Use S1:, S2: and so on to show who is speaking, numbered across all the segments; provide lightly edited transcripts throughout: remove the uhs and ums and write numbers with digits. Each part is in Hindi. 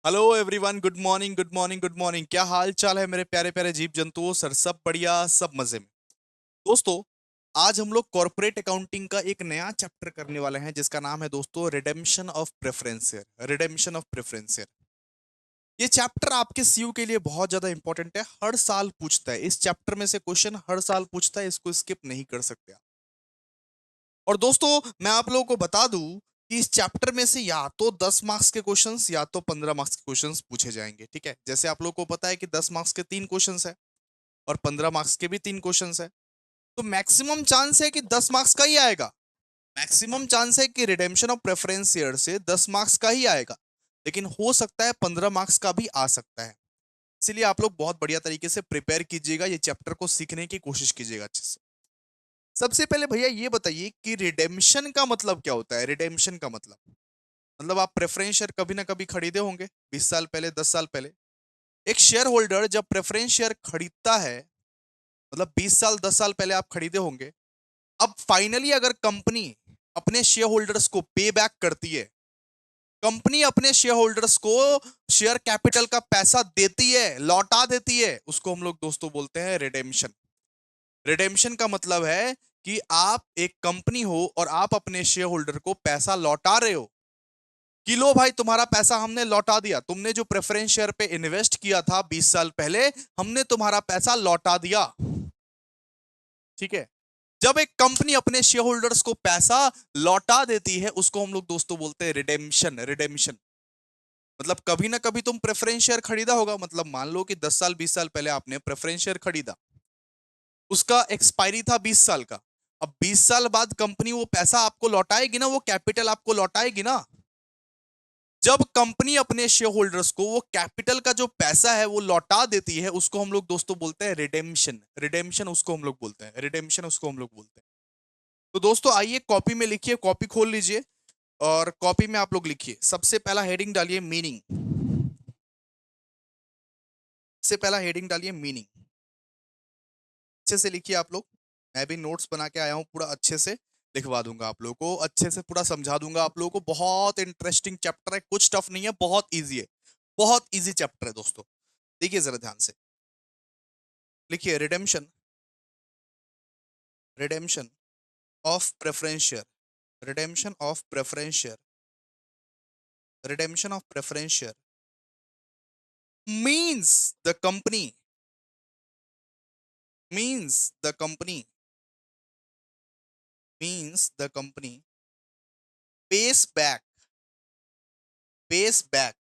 S1: Hello everyone, good morning good morning good morning. क्या हाल चाल है मेरे प्यारे प्यारे जीव जंतुओं? सर सब बढ़िया, सब मजे में। दोस्तों, आज हम लोग कॉर्पोरेट अकाउंटिंग का एक नया चैप्टर करने वाले हैं जिसका नाम है दोस्तों redemption of preference share. Redemption of preference share, ये चैप्टर आपके सीयू के लिए बहुत ज्यादा इंपॉर्टेंट है। हर साल पूछता है, इस चैप्टर में से क्वेश्चन हर साल पूछता है, इसको स्किप नहीं कर सकते आप। और दोस्तों, मैं आप लोगों को बता दूं कि इस चैप्टर में से या तो 10 मार्क्स के क्वेश्चंस या तो 15 मार्क्स के क्वेश्चंस पूछे जाएंगे। ठीक है, जैसे आप लोगों को पता है कि 10 मार्क्स के 3 क्वेश्चंस है और 15 मार्क्स के भी 3 क्वेश्चंस है। तो मैक्सिमम चांस है कि 10 मार्क्स का ही आएगा। मैक्सिमम चांस है कि रिडेम्पशन ऑफ प्रेफरेंस शेयर से 10 मार्क्स का ही आएगा, लेकिन हो सकता है 15 मार्क्स का भी आ सकता है। इसलिए आप लोग बहुत बढ़िया तरीके से प्रिपेयर कीजिएगा, ये चैप्टर को सीखने की कोशिश कीजिएगा अच्छे से। सबसे पहले भैया ये बताइए कि रिडेम्पशन का मतलब क्या होता है? रिडेम्पशन का मतलब आप प्रेफरेंस शेयर कभी ना कभी खरीदे होंगे, 20 साल पहले, 10 साल पहले। एक शेयर होल्डर जब प्रेफरेंस शेयर खरीदता है, मतलब 20 साल 10 साल पहले आप खरीदे होंगे। अब फाइनली अगर कंपनी अपने शेयर होल्डर्स को पे बैक करती है, कंपनी अपने शेयर होल्डर्स को शेयर कैपिटल का पैसा देती है, लौटा देती है, उसको हम लोग दोस्तों बोलते हैं रिडेम्पशन। रिडेम्पशन का मतलब है कि आप एक कंपनी हो और आप अपने शेयर होल्डर को पैसा लौटा रहे हो कि लो भाई, तुम्हारा पैसा हमने लौटा दिया। तुमने जो प्रेफरेंस शेयर पे इन्वेस्ट किया था 20 साल पहले, हमने तुम्हारा पैसा लौटा दिया। ठीक है, जब एक कंपनी अपने शेयर होल्डर्स को पैसा लौटा देती है, उसको हम लोग दोस्तों बोलते हैं रिडेम्पशन। रिडेम्पशन मतलब कभी ना कभी तुम प्रेफरेंस शेयर खरीदा होगा। मतलब मान लो कि 10 साल 20 साल पहले आपने प्रेफरेंस शेयर खरीदा, उसका एक्सपायरी था 20 साल का। अब 20 साल बाद कंपनी वो पैसा आपको लौटाएगी ना, वो कैपिटल आपको लौटाएगी ना। जब कंपनी अपने शेयर होल्डर्स को वो कैपिटल का जो पैसा है वो लौटा देती है, उसको हम लोग दोस्तों बोलते हैं रिडेम्पशन। रिडेम्पशन उसको हम लोग बोलते हैं, रिडेम्पशन उसको हम लोग बोलते हैं। तो दोस्तों आइए, कॉपी में लिखिए, कॉपी खोल लीजिए और कॉपी में आप लोग लिखिए। सबसे पहला हेडिंग डालिए मीनिंग। सबसे पहला हेडिंग डालिए मीनिंग। अच्छे से लिखिए आप लोग। मैं भी नोट्स बना के आया हूं, पूरा अच्छे से लिखवा दूंगा आप लोगों को, अच्छे से पूरा समझा दूंगा आप लोगों को। बहुत इंटरेस्टिंग चैप्टर है, कुछ टफ नहीं है, बहुत इजी है। बहुत इजी चैप्टर है दोस्तों। देखिए जरा ध्यान से लिखिए। Redemption, redemption of preference share, redemption of preference share, redemption of preference share means the company, means the company, means the company pays back, pays back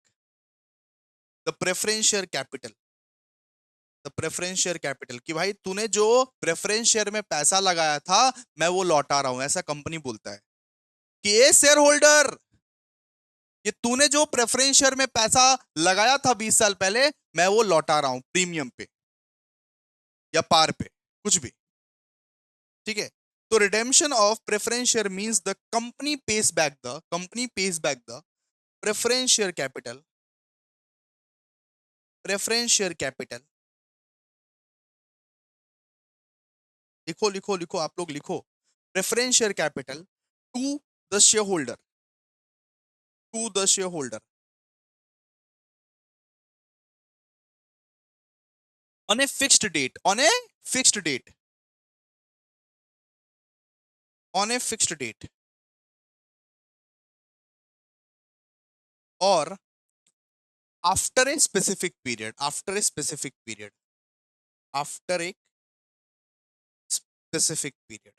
S1: the preference share capital, the preference share capital. कि भाई तूने जो प्रेफरेंस शेयर में पैसा लगाया था, मैं वो लौटा रहा हूं, ऐसा कंपनी बोलता है कि ए शेयर होल्डर, ये तूने जो प्रेफरेंस शेयर में पैसा लगाया था 20 साल पहले, मैं वो लौटा रहा हूं प्रीमियम पे या पार पे, कुछ भी। ठीक है, तो redemption of preference share means the company pays back the, company pays back the preference share capital, preference share capital. लिखो लिखो लिखो, आप लोग लिखो। Preference share capital to the shareholder, to the shareholder on a fixed date, on a fixed date, on a fixed date, or after a specific period, after a specific period, after a specific period।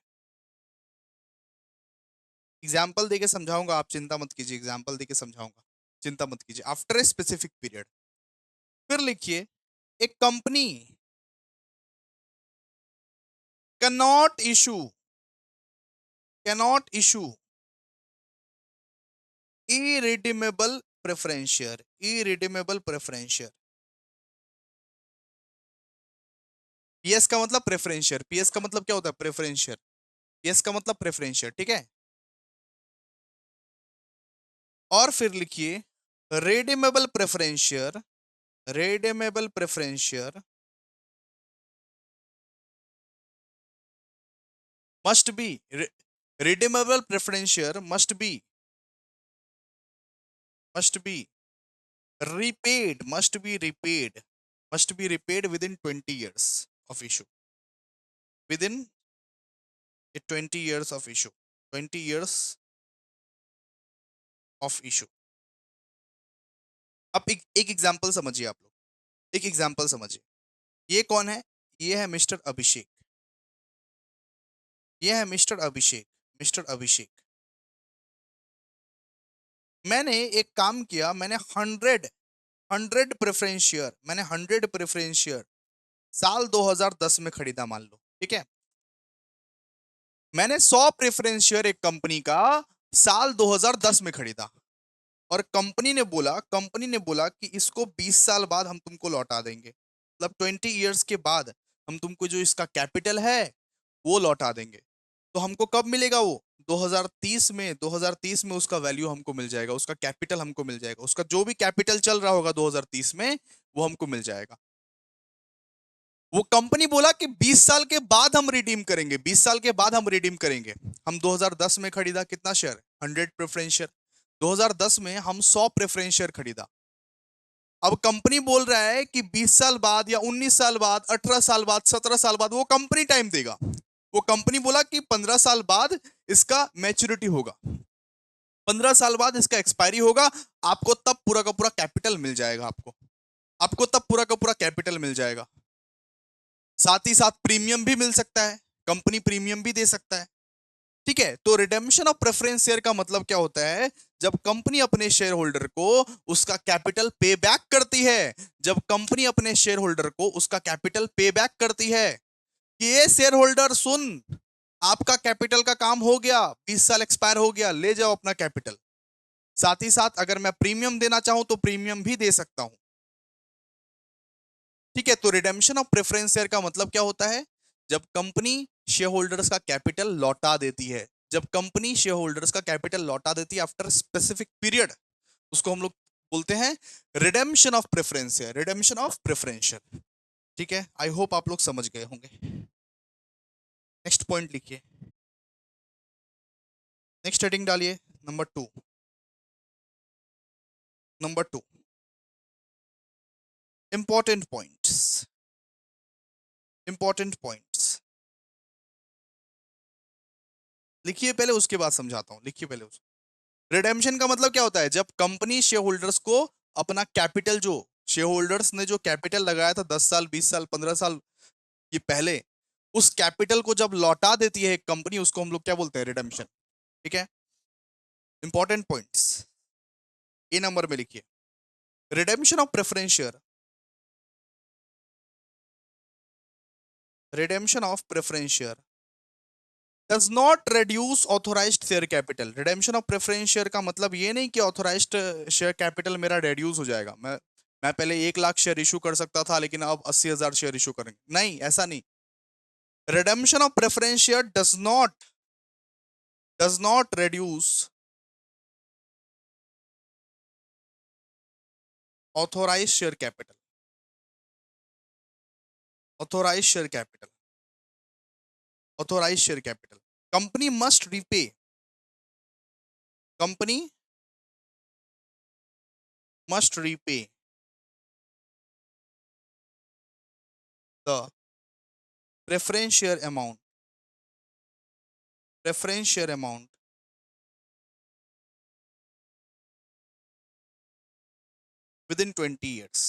S1: Example देके समझाऊंगा, आप चिंता मत कीजिए, एग्जाम्पल देके समझाऊंगा, चिंता मत कीजिए। आफ्टर ए स्पेसिफिक पीरियड, फिर लिखिए एक company can not issue, cannot issue irredeemable preference share, irredeemable preference share. PS का मतलब प्रेफरेंस शेयर, पीएस का मतलब क्या होता है? Preference share. पीएस का मतलब प्रेफरेंस शेयर, ठीक है। और फिर लिखिए redeemable preference share, redeemable preference share must be, redeemable preference share must be, must be repaid, must be repaid within 20 years of issue, within 20 years of issue, 20 years of issue. अब एक एग्जांपल समझिए आप लोग, एक एग्जांपल समझिए। ये कौन है? ये है मिस्टर अभिषेक, ये है मिस्टर अभिषेक, मिस्टर अभिषेक। मैंने एक काम किया, मैंने 100 प्रेफरेंस शेयर, मैंने 100 प्रेफरेंस शेयर साल 2010 में खरीदा, मान लो, ठीक है। मैंने 100 प्रेफरेंस शेयर एक कंपनी का साल 2010 में खरीदा, और कंपनी ने बोला कि इसको 20 साल बाद हम तुमको लौटा देंगे, मतलब 20 इयर्स के बाद हम तुमको जो इसका कैपिटल है वो लौटा देंगे। तो हमको कब मिलेगा वो? 2030 में, 2030 में उसका वैल्यू हमको मिल जाएगा, उसका कैपिटल हमको मिल जाएगा, उसका जो भी कैपिटल चल रहा होगा 2030 में वो हमको मिल जाएगा। वो कंपनी बोला कि 20 साल के बाद हम रिडीम करेंगे, 20 साल के बाद हम रिडीम करेंगे। हम 2010 में खरीदा कितना शेयर? 100 preference share. 2010 में हम 100 प्रेफरेंस शेयर खरीदा। अब कंपनी बोल रहा है कि 20 साल बाद या 19 साल बाद, 18 साल बाद, 17 साल बाद, वो कंपनी टाइम देगा। वो कंपनी बोला कि 15 साल बाद इसका मैच्योरिटी होगा, 15 साल बाद इसका एक्सपायरी होगा, आपको तब पूरा का पूरा कैपिटल मिल जाएगा, आपको तब पूरा का पूरा कैपिटल मिल जाएगा। साथ ही साथ प्रीमियम भी मिल सकता है, कंपनी प्रीमियम भी दे सकता है, ठीक है। तो रिडेम्पशन ऑफ प्रेफरेंस शेयर का मतलब क्या होता है? जब कंपनी अपने शेयर होल्डर को उसका कैपिटल पे बैक करती है, जब कंपनी अपने शेयर होल्डर को उसका कैपिटल पे बैक करती है कि ये शेयर होल्डर सुन, आपका कैपिटल का काम हो गया, 20 साल एक्सपायर हो गया, ले जाओ अपना कैपिटल। साथ ही साथ अगर मैं प्रीमियम देना चाहूं तो प्रीमियम भी दे सकता हूं, ठीक है। तो रिडेम्पशन ऑफ प्रेफरेंस शेयर का मतलब क्या होता है? जब कंपनी शेयर होल्डर्स का कैपिटल लौटा देती है, जब कंपनी शेयर होल्डर्स का कैपिटल लौटा देती है आफ्टर स्पेसिफिक पीरियड, उसको हम लोग बोलते हैं redemption of preference share, redemption of preference share, ठीक है। आई होप आप लोग समझ गए होंगे। नेक्स्ट पॉइंट लिखिए, नेक्स्ट हेडिंग डालिए, number 2, number 2, important points, important points लिखिए पहले, उसके बाद समझाता हूं, लिखिए पहले उसको। रिडेम्पशन का मतलब क्या होता है? जब कंपनी शेयर होल्डर्स को अपना कैपिटल, जो शेयर होल्डर्स ने जो कैपिटल लगाया था 10 साल, 20 साल, 15 साल ये पहले, उस कैपिटल को जब लौटा देती है एक कंपनी, उसको हम लोग क्या बोलते हैं? रिडेम्पशन, ठीक है। इंपॉर्टेंट पॉइंट्स ए नंबर में लिखिए, redemption of preference share, redemption of preference share does not reduce authorised share capital. Redemption of preference share का मतलब ये नहीं कि ऑथोराइज्ड शेयर कैपिटल मेरा reduce हो जाएगा, मैं पहले 1 लाख शेयर इशू कर सकता था लेकिन अब 80,000 शेयर इशू करेंगे, नहीं, ऐसा नहीं। Redemption of preference share does not reduce authorised share capital, authorised share capital, authorised share capital. Company must repay, company must repay the preference share amount, preference share amount within 20 years,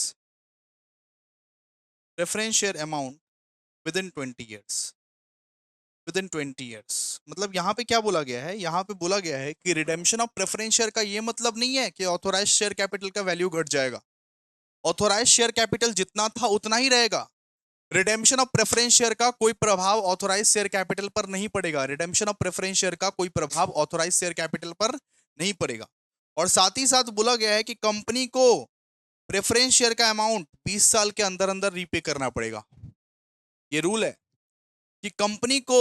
S1: preference share amount within 20 years, within 20 years. मतलब यहाँ पे क्या बोला गया है? यहाँ पे बोला गया है कि रिडेम्पशन ऑफ प्रेफरेंस शेयर का ये मतलब नहीं है कि ऑथोराइज शेयर कैपिटल का वैल्यू घट जाएगा, ऑथोराइज शेयर कैपिटल जितना था उतना ही रहेगा। रिडेम्पशन ऑफ प्रेफरेंस शेयर का कोई प्रभाव ऑथोराइज शेयर कैपिटल पर नहीं पड़ेगा, रिडेम्पशन ऑफ प्रेफरेंस शेयर का कोई प्रभाव ऑथोराइज शेयर कैपिटल पर नहीं पड़ेगा। और साथ ही साथ बोला गया है कि कंपनी को प्रेफरेंस शेयर का अमाउंट 20 साल के अंदर अंदर रीपे करना पड़ेगा। ये रूल है कि कंपनी को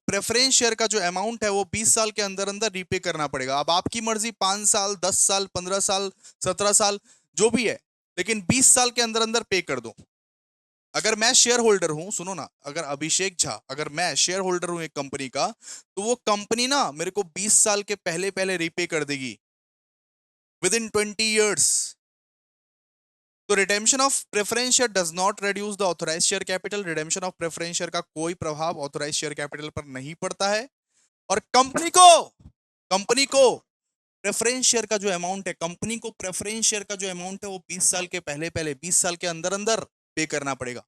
S1: प्रेफरेंस शेयर का जो अमाउंट है वो 20 साल के अंदर अंदर रीपे करना पड़ेगा। अब आपकी मर्जी 5 साल, 10 साल, 15 साल, 17 साल, जो भी है, लेकिन 20 साल के अंदर अंदर पे कर दो। अगर मैं शेयर होल्डर हूं, सुनो ना, अगर अभिषेक झा, अगर मैं शेयर होल्डर हूं एक कंपनी का, तो वो कंपनी ना मेरे को 20 साल के पहले पहले रीपे कर देगी, विद इन 20 ईयर्स, तो redemption of preference share does not reduce the authorise share capital. Redemption of preference share का कोई प्रभाव ऑथोराइज शेयर कैपिटल पर नहीं पड़ता है। और कंपनी को प्रेफरेंस शेयर का जो अमाउंट है, कंपनी को प्रेफरेंस शेयर का जो अमाउंट है वो 20 साल के पहले पहले 20 साल के अंदर अंदर पे करना पड़ेगा।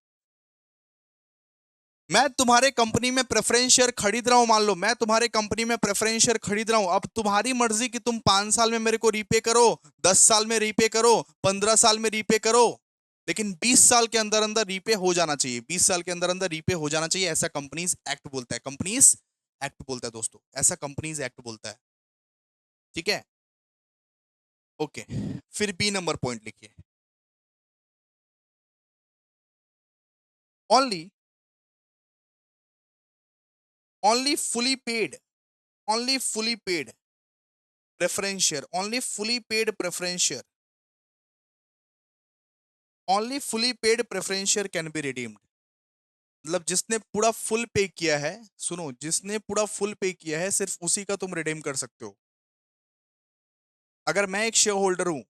S1: मैं तुम्हारे कंपनी में प्रेफरेंस शेयर खरीद रहा हूं, मान लो मैं तुम्हारे कंपनी में प्रेफरेंस शेयर खरीद रहा हूं, अब तुम्हारी मर्जी कि तुम 5 साल में मेरे को रीपे करो, 10 साल में रीपे करो, 15 साल में रीपे करो, लेकिन 20 साल के अंदर अंदर रीपे हो जाना चाहिए। 20 साल के अंदर अंदर रीपे हो जाना चाहिए, ऐसा कंपनीज एक्ट बोलता है। कंपनीज एक्ट बोलता है दोस्तों, ऐसा कंपनीज एक्ट बोलता है। ठीक है, ओके। फिर बी नंबर पॉइंट लिखिए। Only only fully paid only fully paid preference share only fully paid preference share only fully paid preference share can be redeemed. मतलब जिसने पूरा फुल पे किया है, सुनो, जिसने पूरा फुल पे किया है सिर्फ उसी का तुम रिडीम कर सकते हो। अगर मैं एक शेयर होल्डर हूं,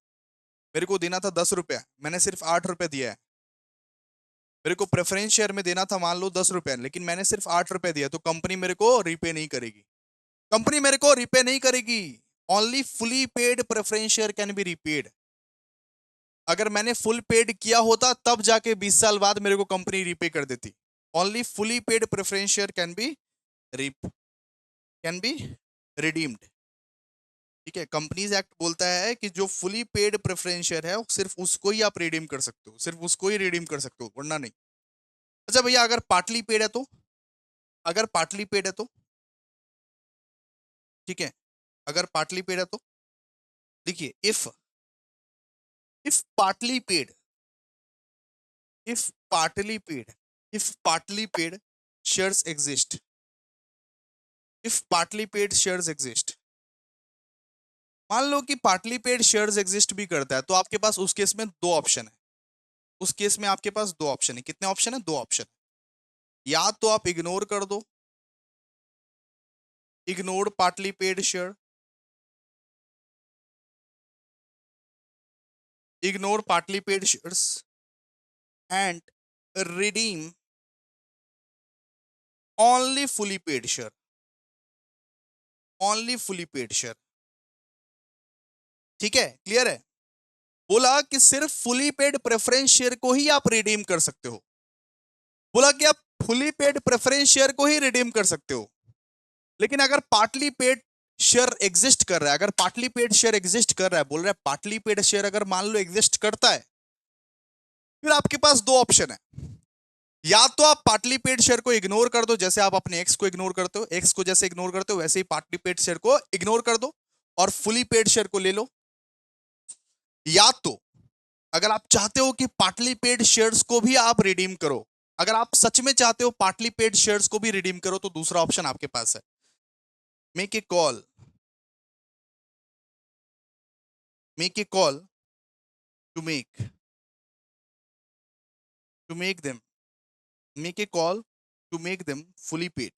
S1: मेरे को देना था 10 रुपया, मैंने सिर्फ 8 रुपए दिया है। मेरे को प्रेफरेंस शेयर में देना था मान लो 10 रुपए, लेकिन मैंने सिर्फ 8 रुपए दिया, तो कंपनी मेरे को रीपे नहीं करेगी। कंपनी मेरे को रीपे नहीं करेगी। Only fully paid preference share can be repaid. अगर मैंने फुल पेड किया होता तब जाके 20 साल बाद मेरे को कंपनी रीपे कर देती। Only fully paid preference share can be redeemed. ठीक है, कंपनीज एक्ट बोलता है कि जो फुली पेड प्रेफरेंस शेयर है सिर्फ उसको ही आप रिडीम कर सकते हो, सिर्फ उसको ही रिडीम कर सकते हो, वरना नहीं। अच्छा भैया, अगर पार्टली पेड है तो, अगर पार्टली पेड है तो, ठीक है, अगर पार्टली पेड है तो देखिए, if partly paid if partly paid if partly paid shares exist if partly paid shares exist मान लो कि पार्टली पेड शेयर्स एग्जिस्ट भी करता है, तो आपके पास उस केस में दो ऑप्शन है। उस केस में आपके पास दो ऑप्शन है। कितने ऑप्शन है? दो ऑप्शन। या तो आप इग्नोर कर दो, ignore partly paid share, ignore partly paid shares and redeem only fully paid share, only fully paid share. ठीक है, क्लियर है? बोला कि सिर्फ फुली पेड प्रेफरेंस शेयर को ही आप रिडीम कर सकते हो। बोला कि आप फुली पेड प्रेफरेंस शेयर को ही रिडीम कर सकते हो, लेकिन अगर पार्टली पेड शेयर एग्जिस्ट कर रहा है, अगर पार्टली पेड शेयर एग्जिस्ट कर रहा है, बोल रहा है पार्टली पेड शेयर अगर मान लो एग्जिस्ट करता है, फिर आपके पास दो ऑप्शन है। या तो आप पार्टली पेड शेयर को इग्नोर कर दो, जैसे आप अपने एक्स को इग्नोर करते हो, एक्स को जैसे इग्नोर करते हो वैसे ही पार्टली पेड शेयर को इग्नोर कर दो और फुली पेड शेयर को ले लो। या तो अगर आप चाहते हो कि पार्टली पेड शेयर्स को भी आप रिडीम करो, अगर आप सच में चाहते हो पार्टली पेड शेयर्स को भी रिडीम करो, तो दूसरा ऑप्शन आपके पास है। Make a call make a call to make them make a call to make them fully paid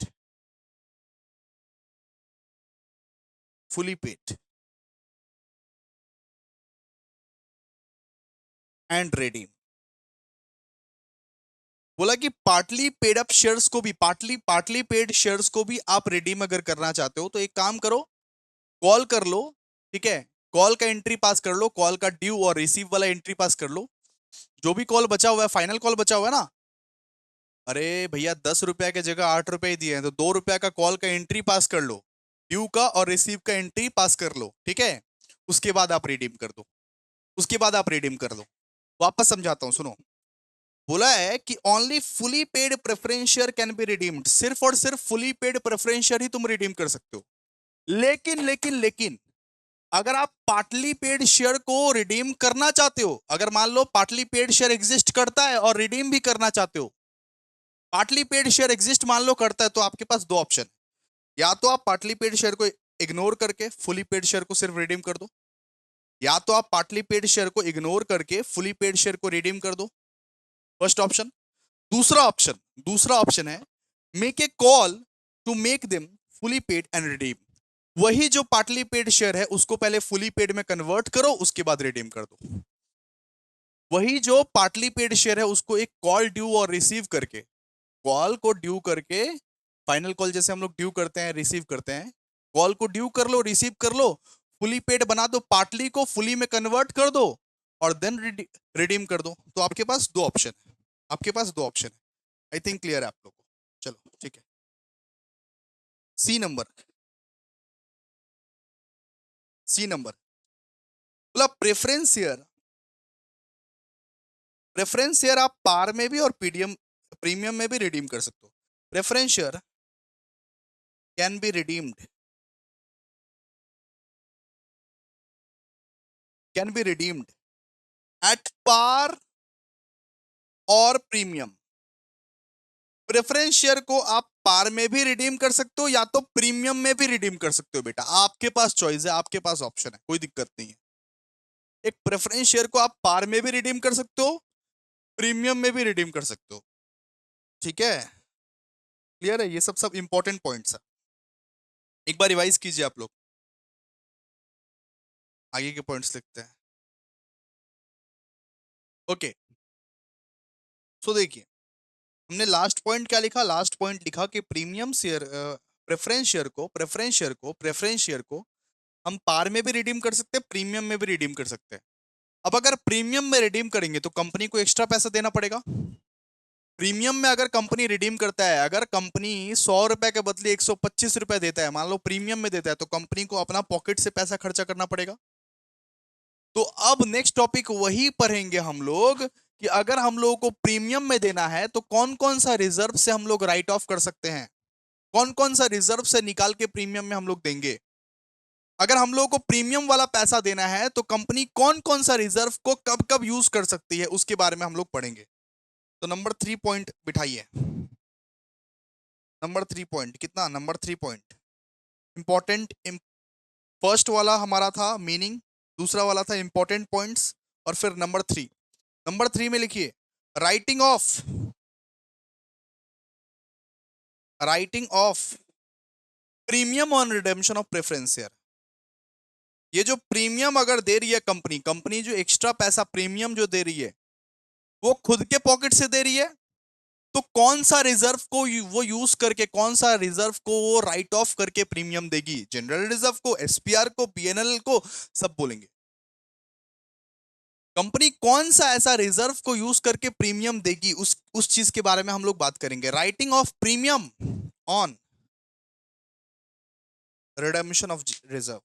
S1: and redeem। बोला कि पार्टली पेड अप शेयर्स को भी, पार्टली पेड शेयर्स को भी आप रिडीम अगर करना चाहते हो, तो एक काम करो, कॉल कर लो। ठीक है, कॉल का एंट्री पास कर लो, कॉल का ड्यू और रिसीव वाला एंट्री पास कर लो। जो भी कॉल बचा हुआ है, फाइनल कॉल बचा हुआ है ना, अरे भैया 10 रुपया की जगह 8 रुपए ही दिए हैं, तो 2 रुपया का कॉल का एंट्री पास कर लो, ड्यू का और रिसीव का एंट्री पास कर लो। ठीक है, उसके बाद आप रिडीम कर दो, उसके बाद आप रिडीम कर दो। वापस समझाता हूं, सुनो। बोला है कि only fully paid preference share can be redeemed, सिर्फ और सिर्फ फुली पेड प्रेफरेंस शेयर ही तुम रिडीम कर सकते हो। लेकिन अगर आप पार्टली पेड शेयर को रिडीम करना चाहते हो, अगर मान लो पार्टली पेड शेयर एग्जिस्ट करता है और रिडीम भी करना चाहते हो, पार्टली पेड शेयर एग्जिस्ट मान लो करता है, तो आपके पास दो ऑप्शन। या तो आप पार्टली पेड शेयर को इग्नोर करके फुली पेड शेयर को सिर्फ रिडीम कर दो, या तो आप पार्टली पेड शेयर को इग्नोर करके फुली पेड शेयर को रिडीम कर दो, फर्स्ट ऑप्शन। दूसरा ऑप्शन है make a call to make them fully paid and redeem. वही जो पार्टली पेड शेयर है उसको पहले फुली पेड में कन्वर्ट करो, उसके बाद रिडीम कर दो। वही जो पार्टली पेड शेयर है उसको एक कॉल ड्यू और रिसीव करके, कॉल को ड्यू करके, फाइनल कॉल जैसे हम लोग ड्यू करते हैं रिसीव करते हैं, कॉल को ड्यू कर लो रिसीव कर लो, फुली पेड बना दो, पार्टली को फुली में कन्वर्ट कर दो और देन रिडीम कर दो। तो आपके पास दो ऑप्शन है, आपके पास दो ऑप्शन है। आई थिंक क्लियर है आप लोग को। चलो ठीक है, सी नंबर, सी नंबर बोला प्रेफरेंस शेयर, प्रेफरेंस शेयर आप पार में भी और पीडीएम प्रीमियम में भी रिडीम कर सकते हो। Preference share can be redeemed, can be redeemed at par और प्रीमियम। प्रेफरेंस शेयर को आप पार में भी रिडीम कर सकते हो या तो प्रीमियम में भी रिडीम कर सकते हो बेटा, आपके पास चॉइस है, आपके पास ऑप्शन है, कोई दिक्कत नहीं है। एक प्रेफरेंस शेयर को आप पार में भी रिडीम कर सकते हो, प्रीमियम में भी रिडीम कर सकते हो। ठीक है, क्लियर है, ये सब सब इंपॉर्टेंट पॉइंट्स है। एक बार रिवाइज कीजिए आप लोग, आगे के पॉइंट्स लिखते हैं। ओके, सो देखिए हमने लास्ट पॉइंट क्या लिखा, लास्ट पॉइंट लिखा कि प्रीमियम शेयर, प्रेफरेंस शेयर को, प्रेफरेंस शेयर को हम पार में भी रिडीम कर सकते हैं, प्रीमियम में भी रिडीम कर सकते हैं। अब अगर प्रीमियम में रिडीम करेंगे तो कंपनी को एक्स्ट्रा पैसा देना पड़ेगा। प्रीमियम में अगर कंपनी रिडीम करता है, अगर कंपनी 100 रुपए के बदले 125 रुपए देता है, मान लो प्रीमियम में देता है, तो कंपनी को अपना पॉकेट से पैसा खर्चा करना पड़ेगा। तो अब नेक्स्ट टॉपिक वही पढ़ेंगे हम लोग कि अगर हम लोगों को प्रीमियम में देना है तो कौन कौन सा रिजर्व से हम लोग राइट ऑफ कर सकते हैं, कौन कौन सा रिजर्व से निकाल के प्रीमियम में हम लोग देंगे। अगर हम लोगों को प्रीमियम वाला पैसा देना है तो कंपनी कौन कौन सा रिजर्व को कब कब यूज कर सकती है उसके बारे में हम लोग पढ़ेंगे। तो नंबर 3 पॉइंट बिठाइए, नंबर 3 पॉइंट, कितना, नंबर 3 पॉइंट इंपॉर्टेंट। फर्स्ट वाला हमारा था मीनिंग, दूसरा वाला था इंपॉर्टेंट पॉइंट्स, और फिर नंबर 3, नंबर 3 में लिखिए writing of, writing off premium on redemption of preference share. ये जो प्रीमियम अगर दे रही है कंपनी, कंपनी जो एक्स्ट्रा पैसा प्रीमियम जो दे रही है वो खुद के पॉकेट से दे रही है, तो कौन सा रिजर्व को वो यूज करके, कौन सा रिजर्व को वो राइट ऑफ करके प्रीमियम देगी, जनरल रिजर्व को, एसपीआर को, पीएनएल को, सब बोलेंगे। कंपनी कौन सा ऐसा रिजर्व को यूज करके प्रीमियम देगी, उस चीज के बारे में हम लोग बात करेंगे। Writing off premium on redemption of reserve.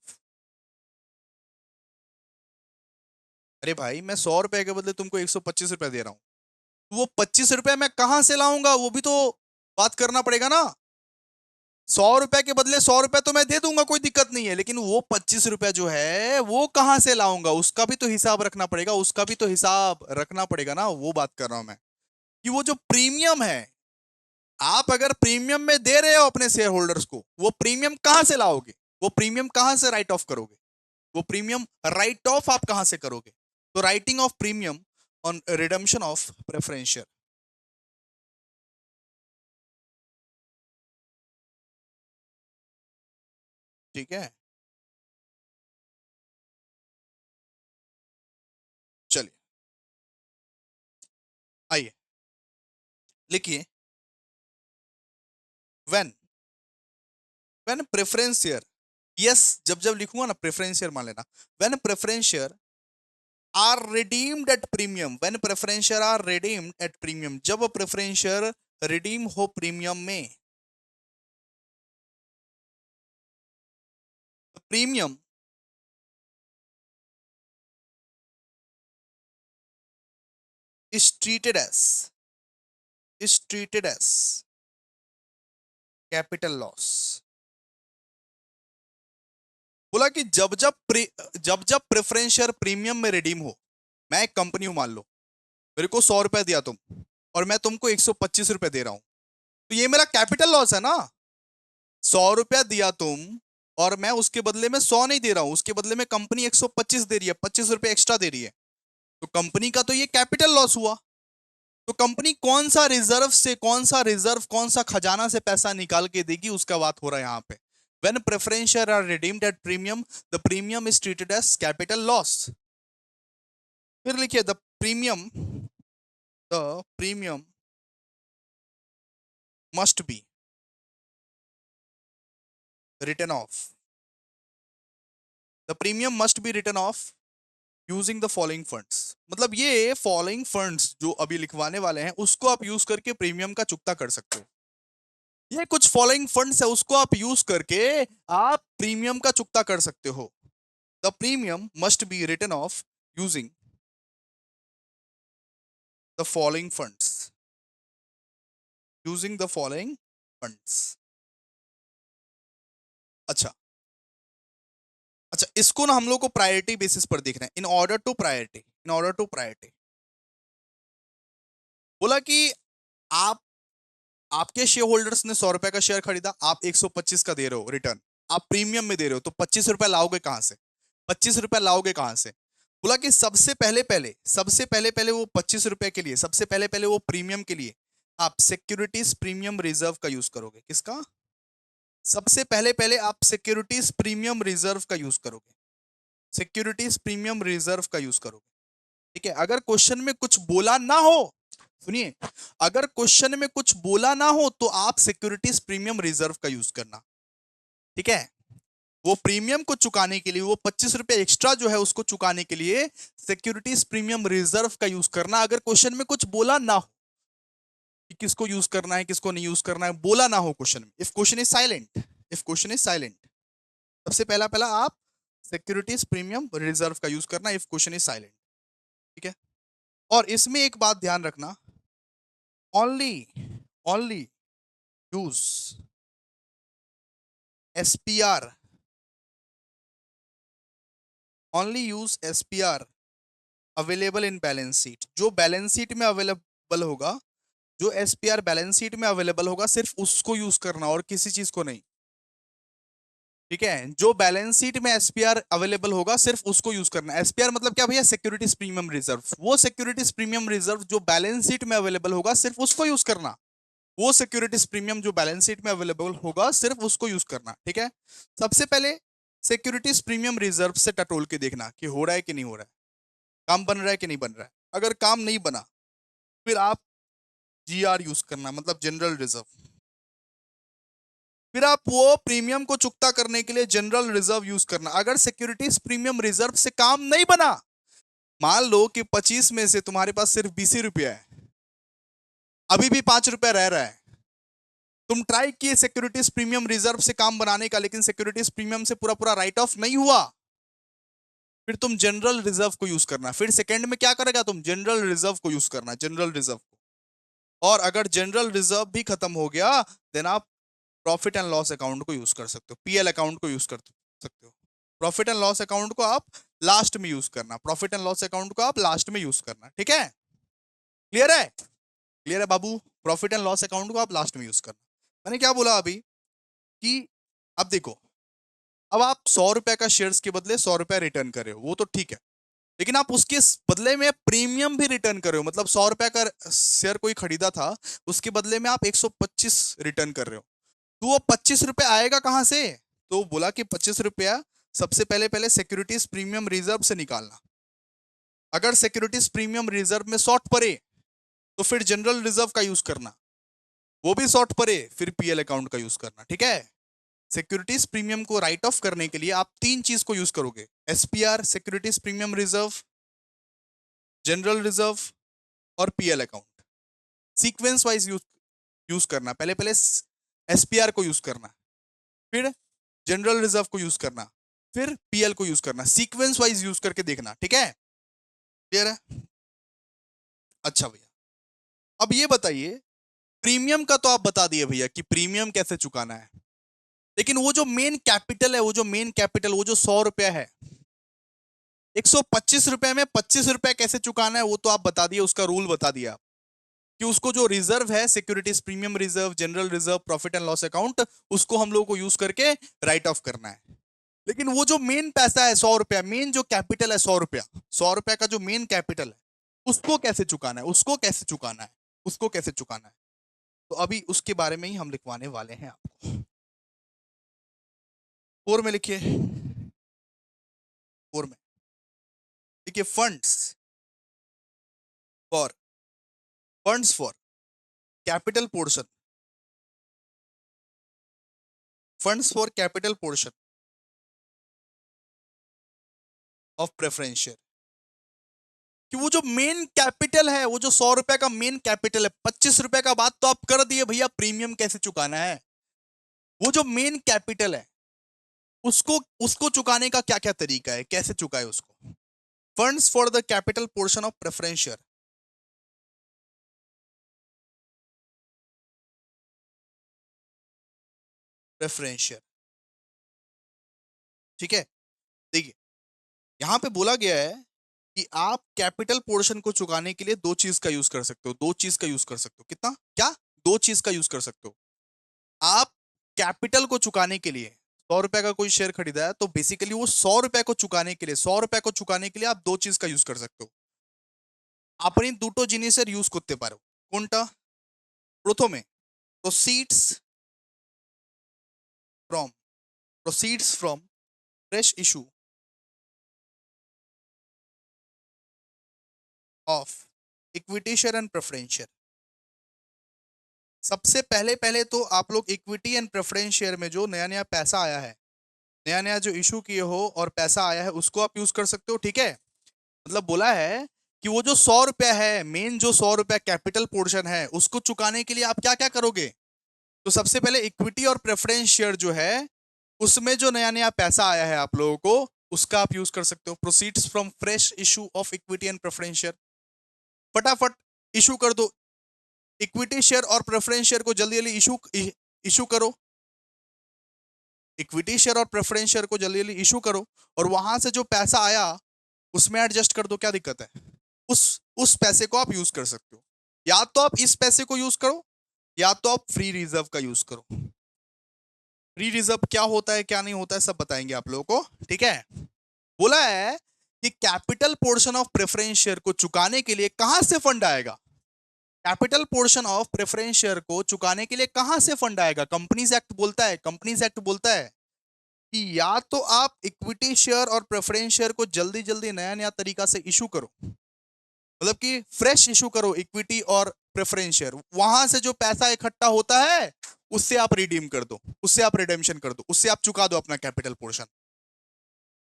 S1: अरे भाई मैं 100 रुपए के बदले तुमको 125 रुपए दे रहा हूं, वो 25 रुपए मैं कहां से लाऊंगा, वो भी तो बात करना पड़ेगा ना। 100 रुपए के बदले 100 रुपए तो मैं दे दूंगा, कोई दिक्कत नहीं है, लेकिन वो 25 रुपए जो है वो कहां से लाऊंगा, उसका भी तो हिसाब रखना पड़ेगा, उसका भी तो हिसाब रखना पड़ेगा ना। वो बात कर रहा हूं मैं कि वो जो प्रीमियम है, आप अगर प्रीमियम में दे रहे हो अपने शेयर होल्डर्स को, वो प्रीमियम कहां से लाओगे, वो प्रीमियम कहां से राइट ऑफ करोगे, वो प्रीमियम राइट ऑफ आप कहां से करोगे। तो writing off premium on redemption of preference share. ठीक है, चलिए आइए लिखिए when, when preference share, yes जब जब लिखूंगा ना प्रेफरेंस शेयर मान लेना, when preference share are redeemed at premium, when preference share are redeemed at premium, जब प्रेफरेंस शेयर रिडीम हो प्रीमियम में, premium is treated as, is treated as capital loss। बोला कि जब जब प्रेफरेंस शेयर प्रीमियम में रिडीम हो, मैं एक कंपनी हूं मान लो, मेरे को 100 रुपए दिया तुम और मैं तुमको 125 रुपए दे रहा हूं, तो ये मेरा कैपिटल लॉस है ना। 100 रुपया दिया तुम और मैं उसके बदले में 100 नहीं दे रहा हूं, उसके बदले में कंपनी 125 दे रही है, 25 रुपए एक्स्ट्रा दे रही है, तो कंपनी का तो ये कैपिटल लॉस हुआ। तो कंपनी कौन सा रिजर्व से, कौन सा रिजर्व, कौन सा खजाना से पैसा निकाल के देगी, उसका बात हो रहा है यहाँ पे। When preference share are redeemed at premium, the premium is treated as capital loss। फिर लिखिए the premium the premium must be written off the premium must be written off using the following funds. मतलब ये फॉलोइंग फंड्स जो अभी लिखवाने वाले हैं उसको आप यूज करके प्रीमियम का चुकता कर सकते हो। ये कुछ फॉलोइंग फंड्स है उसको आप यूज करके आप प्रीमियम का चुकता कर सकते हो। The premium must be written off using the following funds using the following funds. अच्छा अच्छा, इसको ना हम लोग को प्रायोरिटी बेसिस पर देखना है। इन ऑर्डर टू प्रायोरिटी बोला कि आप आपके शेयर होल्डर्स ने 100 रुपए का शेयर खरीदा, आप 125 का दे रहे हो रिटर्न, आप प्रीमियम में दे रहे हो, तो 25 रुपए लाओगे कहां से? 25 रुपए लाओगे कहां से? बोला कि सबसे पहले पहले वो 25 रुपए के लिए, सबसे पहले पहले वो प्रीमियम के लिए आप सिक्योरिटीज प्रीमियम रिजर्व का यूज करोगे। किसका? सबसे पहले पहले आप सिक्योरिटीज प्रीमियम रिजर्व का यूज करोगे। सिक्योरिटीज प्रीमियम रिजर्व का यूज करोगे। ठीक है, अगर क्वेश्चन में कुछ बोला ना हो, सुनिए, अगर क्वेश्चन में कुछ बोला ना हो तो आप सिक्योरिटीज प्रीमियम रिजर्व का यूज करना। ठीक है, वो प्रीमियम को चुकाने के लिए, वो 25 रुपए एक्स्ट्रा जो है उसको चुकाने के लिए सिक्योरिटीज प्रीमियम रिजर्व का यूज करना। अगर क्वेश्चन में कुछ बोला ना हो कि किसको यूज करना है किसको नहीं यूज करना है, बोला ना हो क्वेश्चन में, इफ क्वेश्चन इज साइलेंट, सबसे पहला पहला आप सिक्योरिटीज प्रीमियम रिजर्व का यूज करना इफ क्वेश्चन इज साइलेंट। ठीक है, और इसमें एक बात ध्यान रखना, only only use SPR, only use SPR available in balance sheet. जो बैलेंस शीट में अवेलेबल होगा, जो एसपीआर बैलेंस शीट में अवेलेबल होगा, सिर्फ उसको यूज करना और किसी चीज को नहीं। ठीक है, जो बैलेंस शीट में एसपीआर अवेलेबल होगा सिर्फ उसको यूज करना। एसपीआर मतलब क्या भैया? Securities premium reserve. वो सिक्योरिटीज प्रीमियम रिजर्व जो बैलेंस शीट में अवेलेबल होगा सिर्फ उसको यूज करना। वो सिक्योरिटीज प्रीमियम जो बैलेंस शीट में अवेलेबल होगा सिर्फ उसको यूज करना। ठीक है, सबसे पहले सिक्योरिटीज प्रीमियम रिजर्व से टटोल के देखना कि हो रहा है कि नहीं हो रहा है, काम बन रहा है कि नहीं बन रहा है। अगर काम नहीं बना फिर आप जीआर यूज करना, मतलब जनरल रिजर्व। फिर आप वो प्रीमियम को चुकता करने के लिए जनरल रिजर्व यूज करना। अगर सिक्योरिटीज प्रीमियम रिजर्व से काम नहीं बना, मान लो कि 25 में से तुम्हारे पास सिर्फ 20 रुपया है, अभी भी 5 रुपया रह रहा है, तुम ट्राई किए सिक्योरिटीज प्रीमियम रिजर्व से काम बनाने का, लेकिन सिक्योरिटीज प्रीमियम से पूरा पूरा राइट ऑफ नहीं हुआ, फिर तुम जनरल रिजर्व को यूज करना। फिर सेकंड में क्या करेगा? तुम जनरल रिजर्व को यूज करना, जनरल रिजर्व को। और अगर जनरल रिजर्व भी खत्म हो गया देन आप प्रॉफिट एंड लॉस अकाउंट को यूज कर सकते हो, पीएल अकाउंट को यूज कर सकते हो। प्रॉफिट एंड लॉस अकाउंट को आप लास्ट में यूज करना, प्रॉफिट एंड लॉस अकाउंट को आप लास्ट में यूज करना। ठीक है, क्लियर है? क्लियर है बाबू? प्रॉफिट एंड लॉस अकाउंट को आप लास्ट में यूज करना। मैंने क्या बोला अभी कि अब देखो, अब आप 100 रुपए का शेयर्स के बदले 100 रुपए रिटर्न कर रहे हो, वो तो ठीक है, लेकिन आप उसके बदले में प्रीमियम भी रिटर्न कर रहे हो। मतलब 100 रुपए का शेयर कोई खरीदा था, उसके बदले में आप 125 रिटर्न कर रहे हो, तो वो 25 रुपए आएगा कहां से? तो बोला कि 25 रुपया सबसे पहले पहले सिक्योरिटीज प्रीमियम रिजर्व से निकालना। अगर सिक्योरिटीज प्रीमियम रिजर्व में शॉर्ट पड़े तो फिर जनरल रिजर्व का यूज करना, वो भी शॉर्ट पड़े फिर पीएल अकाउंट का यूज करना। ठीक है, सिक्योरिटीज प्रीमियम को राइट ऑफ करने के लिए आप तीन चीज को यूज करोगे, SPR, securities premium reserve, general reserve और PL account. Sequence wise use use करना, पहले पहले एसपीआर को यूज करना, फिर जनरल रिजर्व को यूज करना, फिर पीएल को यूज करना, सीक्वेंस वाइज यूज करके देखना। ठीक है, क्लियर है? अच्छा भैया, अब ये बताइए, प्रीमियम का तो आप बता दिए भैया कि प्रीमियम कैसे चुकाना है, लेकिन वो जो मेन कैपिटल है, वो जो 100 रुपया है, 125 रुपए में 25 रुपए कैसे चुकाना है वो तो आप बता दिए, उसका रूल बता दिया कि उसको जो रिजर्व है, securities premium reserve, general reserve, profit and loss account, उसको हम लोगों को यूज करके राइट ऑफ करना है। लेकिन वो जो मेन पैसा है 100 रुपया, मेन जो कैपिटल है 100 रुपया, 100 रुपया का जो मेन कैपिटल है, उसको कैसे चुकाना है, उसको कैसे चुकाना है, उसको कैसे चुकाना है? तो अभी उसके बारे में ही हम लिखवाने वाले हैं आपको। 4 में लिखिए, 4 में लिखिए, funds for funds for capital portion, funds for capital portion of preference share, कि वो जो मेन कैपिटल है, वो जो 100 रुपए का मेन कैपिटल है, 25 रुपए का बात तो आप कर दिए भैया, प्रीमियम कैसे चुकाना है। वो जो मेन कैपिटल है उसको उसको चुकाने का क्या क्या तरीका है, कैसे चुकाए उसको। Funds for the capital portion of preference share, preference share, ठीक है। देखिए यहां पे बोला गया है कि आप कैपिटल पोर्शन को चुकाने के लिए दो चीज का यूज कर सकते हो, दो चीज का यूज कर सकते हो। कितना क्या? दो चीज का यूज कर सकते हो आप। कैपिटल को चुकाने के लिए 100 रुपए का कोई शेयर खरीदा है तो बेसिकली वो 100 रुपए को चुकाने के लिए, 100 रुपए को चुकाने के लिए आप दो चीज का यूज कर सकते हो। আপনি দুটো জিনিসের ইউজ করতে পারো। কোনটা? প্রথমে proceeds from, proceeds from fresh issue of equity share and preference share। सबसे पहले पहले तो आप लोग इक्विटी एंड प्रेफरेंस शेयर में जो नया नया पैसा आया है, नया नया जो इशू किए हो और पैसा आया है उसको आप यूज कर सकते हो, ठीक है। मतलब बोला है कि वो जो 100 रुपया है, मेन जो 100 रुपया कैपिटल पोर्शन है, उसको चुकाने के लिए आप क्या क्या करोगे। तो सबसे पहले इक्विटी और प्रेफरेंस शेयर जो है उसमें जो नया नया पैसा आया है आप लोगों को, उसका आप यूज कर सकते हो। Proceeds from fresh issue of equity and preference share, फटाफट इशू कर दो। इक्विटी शेयर और प्रेफरेंस शेयर को जल्दी जल्दी इशू इशू करो। इक्विटी शेयर और प्रेफरेंस शेयर को जल्दी जल्दी इशू करो और वहां से जो पैसा आया उसमें एडजस्ट कर दो, क्या दिक्कत है। उस पैसे को आप यूज कर सकते हो। या तो आप इस पैसे को यूज करो या तो आप फ्री रिजर्व का यूज करो। फ्री रिजर्व क्या होता है क्या नहीं होता है सब बताएंगे आप लोगों को, ठीक है। बोला है कि capital portion of preference share को चुकाने के लिए कहां से फंड आएगा। Capital portion of preference share को चुकाने के लिए कहां से फंड आएगा। कंपनीज एक्ट बोलता है, कंपनीज एक्ट बोलता है कि या तो आप इक्विटी शेयर और प्रेफरेंस शेयर को जल्दी जल्दी नया नया तरीका से इशू करो, मतलब कि फ्रेश इशू करो इक्विटी और प्रेफरेंस शेयर, वहां से जो पैसा इकट्ठा होता है उससे आप रिडीम कर दो, उससे आप रिडेम्पशन कर दो, उससे आप चुका दो अपना कैपिटल पोर्शन।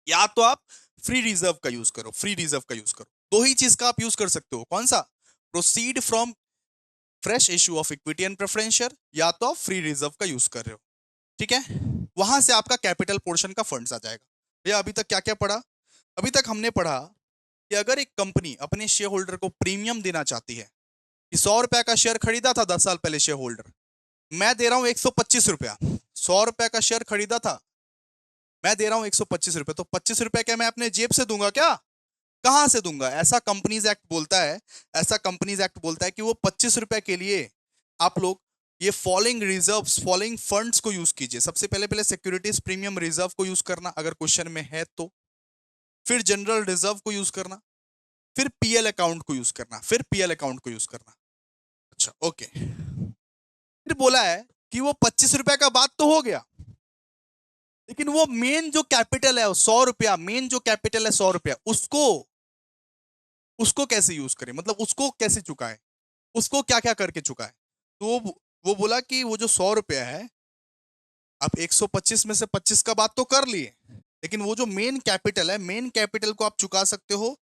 S1: या तो आप फ्री रिजर्व का यूज करो, फ्री रिजर्व का यूज करो। दो ही चीज का आप यूज कर सकते हो, कौन सा? Proceed from fresh issue of equity and preference share, या तो आप फ्री रिजर्व का यूज कर रहे हो, ठीक है। वहां से आपका कैपिटल पोर्शन का फंड्स आ जाएगा। भैया अभी तक क्या क्या पढ़ा? अभी तक हमने पढ़ा कि अगर एक कंपनी अपने शेयर होल्डर को प्रीमियम देना चाहती है कि 100 रुपए का शेयर खरीदा था 10 साल पहले शेयर होल्डर, मैं दे रहा हूं 125 रुपया। 100 रुपए का शेयर खरीदा था, मैं दे रहा हूं 125 रुपए, तो 25 रुपए क्या मैं अपने जेब से दूंगा क्या? कहां से दूंगा? ऐसा कंपनीज एक्ट बोलता है, ऐसा कंपनीज एक्ट बोलता है कि वो 25 रुपए के लिए आप लोग ये फॉलोइंग रिजर्व्स, फॉलोइंग फंड्स को यूज कीजिए। सबसे पहले पहले सिक्योरिटीज प्रीमियम रिजर्व को यूज करना अगर क्वेश्चन में है तो, फिर जनरल रिजर्व को यूज करना, फिर पीएल अकाउंट को यूज करना, फिर पीएल अकाउंट को यूज करना। अच्छा ओके, फिर बोला है कि वो 25 रुपए का बात तो हो गया, लेकिन वो मेन जो कैपिटल है 100 रुपया, मेन जो कैपिटल है 100 रुपया, उसको उसको कैसे यूज करें, मतलब उसको कैसे चुकाएं, उसको क्या क्या करके चुकाएं। तो वो बोला कि वो जो 100 रुपया है, आप 125 में से 25 का बात तो कर लिए, लेकिन वो जो मेन कैपिटल है, मेन कैपिटल को आप चुका सकते हो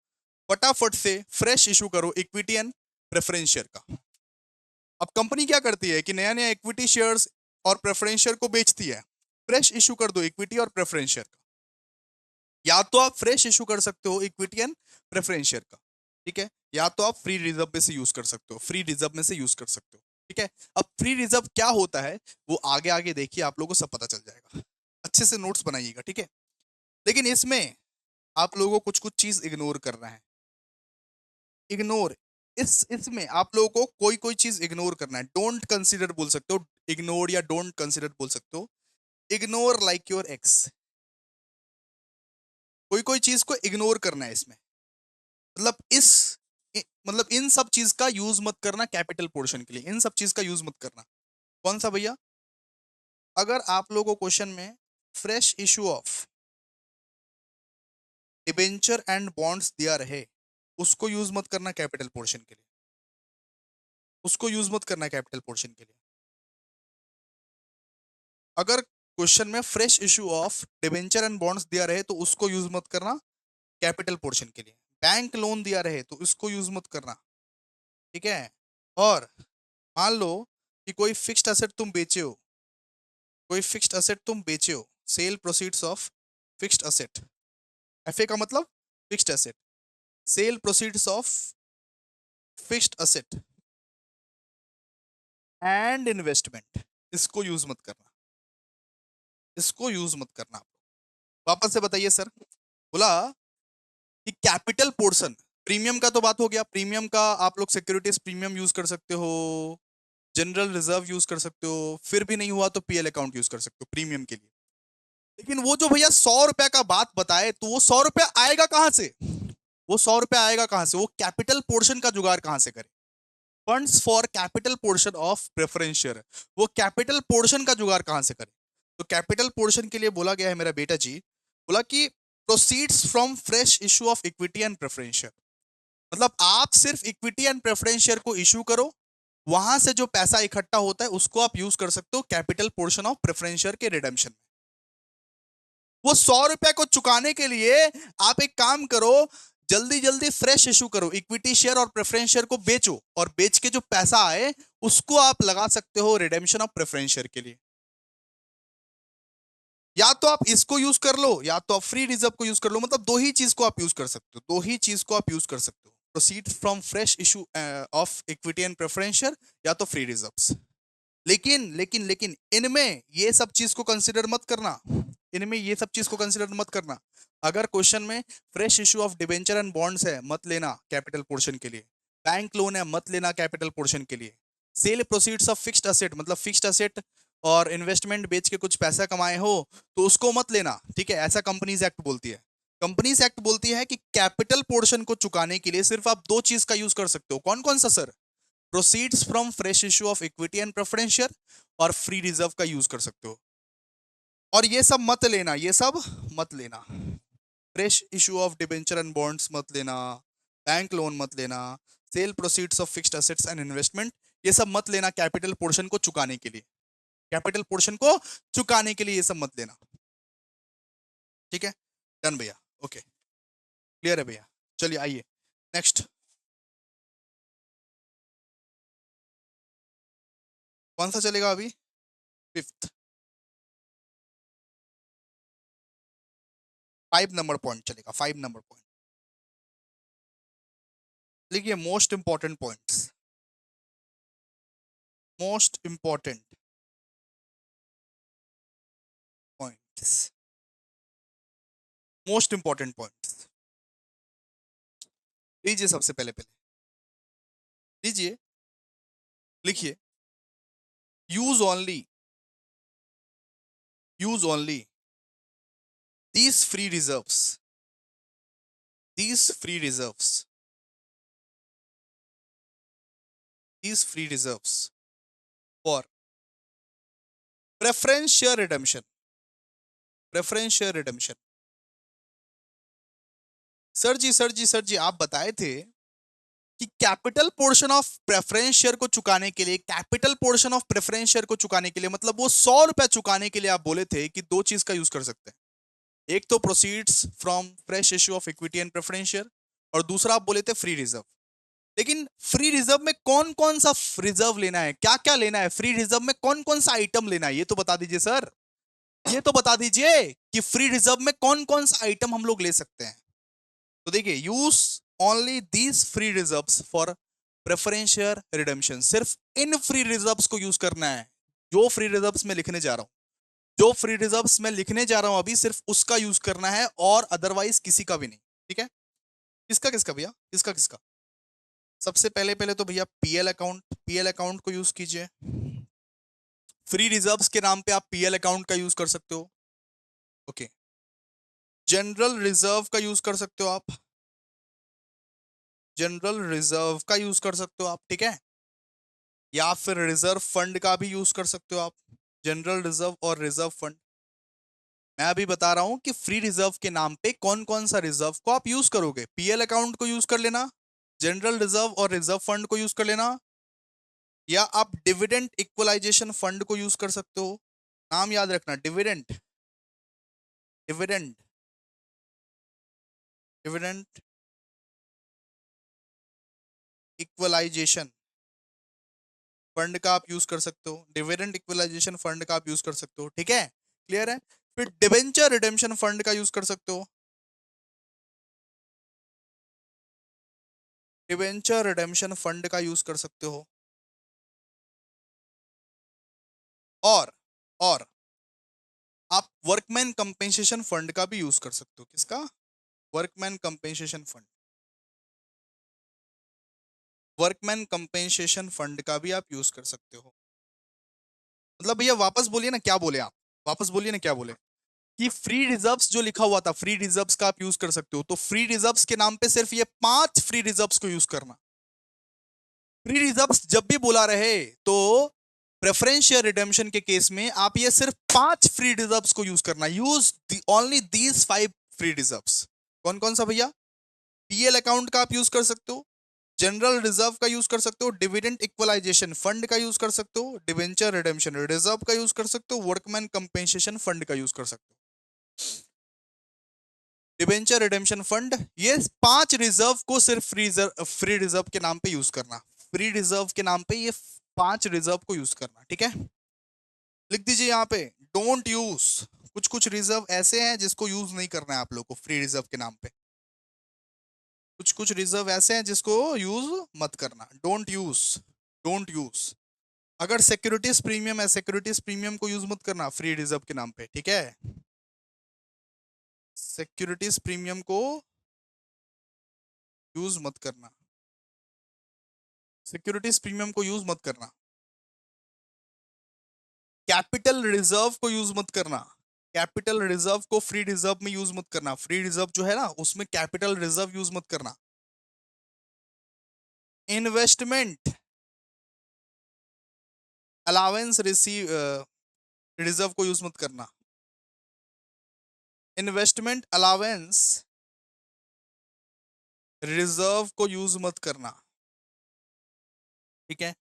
S1: फटाफट से फ्रेश इशू करो इक्विटी एंड प्रेफरेंस शेयर का। अब कंपनी क्या करती है कि नया नया इक्विटी शेयर्स और प्रेफरेंस शेयर को बेचती है, फ्रेश इशू कर दो इक्विटी और प्रेफरेंस शेयर का। या तो आप फ्रेश इशू कर सकते हो इक्विटी एंड प्रेफरेंस शेयर का, ठीक है, या तो आप फ्री रिजर्व में से यूज कर सकते हो, फ्री रिजर्व में से यूज कर सकते हो, ठीक है। अब फ्री रिजर्व क्या होता है वो आगे आगे देखिए, आप लोगों को सब पता चल जाएगा। अच्छे से नोट्स बनाइएगा, ठीक है। लेकिन इसमें आप लोगों को कुछ कुछ चीज इग्नोर करना है। इग्नोर, इसमें आप लोगों को कोई कोई चीज इग्नोर करना है। डोंट कंसीडर बोल सकते हो, इग्नोर या डोंट कंसीडर बोल सकते हो। इग्नोर लाइक योर एक्स, कोई कोई चीज को इग्नोर करना है इसमें। मतलब मतलब इन सब चीज का यूज मत करना कैपिटल पोर्शन के लिए, इन सब चीज का यूज मत करना। कौन सा भैया? अगर आप लोगों को क्वेश्चन में fresh issue of debenture and bonds दिया रहे, उसको यूज मत करना कैपिटल पोर्शन के लिए, उसको यूज मत करना कैपिटल पोर्शन के लिए। अगर क्वेश्चन में fresh issue of debenture and bonds दिया रहे तो उसको यूज मत करना कैपिटल पोर्शन के लिए। बैंक लोन दिया रहे तो इसको यूज मत करना, ठीक है। और मान लो कि कोई फिक्स्ड असेट तुम बेचे हो, कोई फिक्स्ड असेट तुम बेचे हो, sale proceeds of fixed asset, FA का मतलब fixed asset, sale proceeds of fixed asset and investment, इसको यूज मत करना, इसको यूज मत करना। वापस से बताइए सर। बोला कि कैपिटल पोर्शन, प्रीमियम का तो बात हो गया, प्रीमियम का आप लोग सिक्योरिटीज प्रीमियम यूज कर सकते हो, जनरल रिजर्व यूज कर सकते हो, फिर भी नहीं हुआ तो पीएल अकाउंट यूज कर सकते हो प्रीमियम के लिए। लेकिन वो जो भैया 100 रुपए का बात बताए, तो वो 100 रुपया आएगा कहां से? वो 100 रुपया आएगा कहां से? वो कैपिटल पोर्शन का जुगाड़ कहां से करे? Funds for capital portion of preference share, वो कैपिटल पोर्शन का जुगाड़ कहां से करे? तो कैपिटल पोर्शन के लिए बोला गया है मेरा बेटा जी, बोला कि proceeds from fresh issue of equity and preference share. मतलब आप सिर्फ इक्विटी एंड प्रेफरेंस शेयर को इशू करो, वहां से जो पैसा इकट्ठा होता है उसको आप यूज कर सकते हो capital portion of preference share के रिडेम्पशन में। वो 100 रुपए को चुकाने के लिए आप एक काम करो, जल्दी जल्दी फ्रेश इशू करो, इक्विटी शेयर और प्रेफरेंस शेयर को बेचो, और बेच के जो पैसा आए उसको आप लगा सकते हो रिडेम्पशन ऑफ प्रेफरेंस शेयर के लिए। या तो आप इसको यूज कर लो, या तो आप फ्री रिजर्व को यूज कर लो, मतलब दो ही चीज को आप यूज कर सकते हो, दो ही चीज को आप यूज कर सकते हो, proceed from fresh issue of equity and preference share या तो फ्री रिजर्व्स। लेकिन इनमें ये सब चीज को कंसिडर मत करना, इनमें ये सब चीज को कंसिडर मत करना। अगर क्वेश्चन में fresh issue of debenture and bonds है, मत लेना कैपिटल पोर्शन के लिए। बैंक लोन है, मत लेना कैपिटल पोर्शन के लिए। Sale proceeds of fixed asset, मतलब फिक्स्ड असेट और इन्वेस्टमेंट बेच के कुछ पैसा कमाए हो तो उसको मत लेना, ठीक है, ऐसा कंपनीज एक्ट बोलती है। कंपनीज एक्ट बोलती है कि कैपिटल पोर्शन को चुकाने के लिए सिर्फ आप दो चीज का यूज कर सकते हो। कौन कौन सा sir? Proceeds from fresh issue of equity and preference share और फ्री रिजर्व का यूज कर सकते हो। और ये सब मत लेना, ये सब मत लेना, fresh issue of debenture and bonds मत लेना, बैंक लोन मत लेना, sale proceeds of fixed assets and investment, ये सब मत लेना कैपिटल पोर्शन को चुकाने के लिए, कैपिटल पोर्शन को चुकाने के लिए ये सब मत लेना, ठीक है। डन भैया, ओके, क्लियर है भैया। चलिए आइए नेक्स्ट। कौन सा चलेगा अभी? फिफ्थ, 5 नंबर पॉइंट चलेगा, 5 नंबर पॉइंट। लिखिए most important points, most important points, most important points. लीजिए सबसे पहले पहले लीजिए, लिखिए use only, use only these free reserves, these free reserves, these free reserves for preference share redemption, preference share redemption। Sir ji आप बताए थे कि capital portion of preference share को चुकाने के लिए, capital portion of preference share को चुकाने के लिए मतलब वो 100 रुपया चुकाने के लिए आप बोले थे कि दो चीज का यूज कर सकते हैं, एक तो proceeds from fresh issue of equity and preference share, और दूसरा आप बोले थे फ्री रिजर्व। लेकिन फ्री रिजर्व में कौन कौन सा रिजर्व लेना है, क्या क्या लेना है, फ्री रिजर्व में कौन कौन सा आइटम लेना है, ये तो बता दीजिए सर, ये तो बता दीजिए कि फ्री रिजर्व में कौन कौन सा आइटम हम लोग ले सकते हैं। तो देखिए use only these free reserves for preference share redemption, सिर्फ इन फ्री रिजर्व्स को यूज करना है, जो फ्री रिजर्व्स में लिखने जा रहा हूं, जो फ्री रिजर्व्स में लिखने जा रहा हूं अभी सिर्फ उसका यूज करना है, और अदरवाइज किसी का भी नहीं, ठीक है। किसका किसका भैया, किसका किसका? सबसे पहले पहले तो भैया पीएल अकाउंट, पीएल अकाउंट को यूज कीजिए। फ्री रिजर्व्स के नाम पे आप पीएल अकाउंट का यूज कर सकते हो, ओके। जनरल रिजर्व का यूज कर सकते हो आप, जनरल रिजर्व का यूज कर सकते हो आप, ठीक है। या फिर रिजर्व फंड का भी यूज कर सकते हो आप, जनरल रिजर्व और रिजर्व फंड। मैं अभी बता रहा हूं कि फ्री रिजर्व के नाम पे कौन कौन सा रिजर्व को आप यूज करोगे। पीएल अकाउंट को यूज कर लेना, जनरल रिजर्व और रिजर्व फंड को यूज कर लेना, या आप डिविडेंड इक्वलाइजेशन फंड को यूज कर सकते हो। नाम याद रखना, dividend, dividend, dividend equalisation fund का आप यूज कर सकते हो, डिविडेंड इक्वलाइजेशन फंड का आप यूज कर सकते हो। ठीक है, क्लियर है। फिर डिबेंचर रिडेम्पशन फंड का यूज कर सकते हो, डिबेंचर रिडेम्पशन फंड का यूज कर सकते हो। और और आप वर्कमैन कंपेंसेशन फंड का भी यूज कर सकते हो। किसका? Workman compensation fund, workman compensation fund का भी आप यूज कर सकते हो। मतलब भैया वापस बोलिए ना, क्या बोले आप? वापस बोलिए ना, क्या बोले? कि फ्री रिजर्व्स जो लिखा हुआ था, फ्री रिजर्व्स का आप यूज कर सकते हो। तो फ्री रिजर्व्स के नाम पे सिर्फ ये 5 फ्री रिजर्व्स को यूज करना। फ्री रिजर्व्स जब भी बोला रहे तो प्रेफरेंस शेयर रिडेम्पशन के केस में आप ये सिर्फ 5 फ्री रिजर्व्स को यूज करना। Use only these 5 free reserves. कौन कौन सा भैया? पीएल अकाउंट का आप यूज कर सकते हो, जनरल रिजर्व का यूज कर सकते हो, डिविडेंड इक्वलाइजेशन फंड का यूज कर सकते हो, डिवेंचर रिडेम्पशन रिजर्व का यूज कर सकते हो, वर्कमैन कंपेंसेशन फंड का यूज कर सकते हो। डिवेंचर रिडेम्पशन फंड, ये 5 रिजर्व को सिर्फ फ्री रिजर्व के नाम पे यूज करना। फ्री रिजर्व के नाम पे ये 5 रिजर्व को यूज करना। ठीक है, लिख दीजिए यहाँ पे, डोंट यूज। कुछ कुछ रिजर्व ऐसे हैं जिसको यूज नहीं करना है आप लोग को फ्री रिजर्व के नाम पे। कुछ कुछ रिजर्व ऐसे हैं जिसको यूज मत करना, डोंट यूज, डोंट यूज। अगर सिक्योरिटीज प्रीमियम है, सिक्योरिटीज प्रीमियम को यूज मत करना फ्री रिजर्व के नाम पे। ठीक है, सिक्योरिटीज प्रीमियम को यूज मत करना, सिक्योरिटीज प्रीमियम को यूज मत करना। कैपिटल रिजर्व को यूज मत करना, कैपिटल रिजर्व को फ्री रिजर्व में यूज मत करना। फ्री रिजर्व जो है ना उसमें कैपिटल रिजर्व यूज मत करना। इन्वेस्टमेंट अलाउंस रिसीव रिजर्व को यूज मत करना। इन्वेस्टमेंट अलाउंस रिजर्व को यूज मत करना। ठीक है,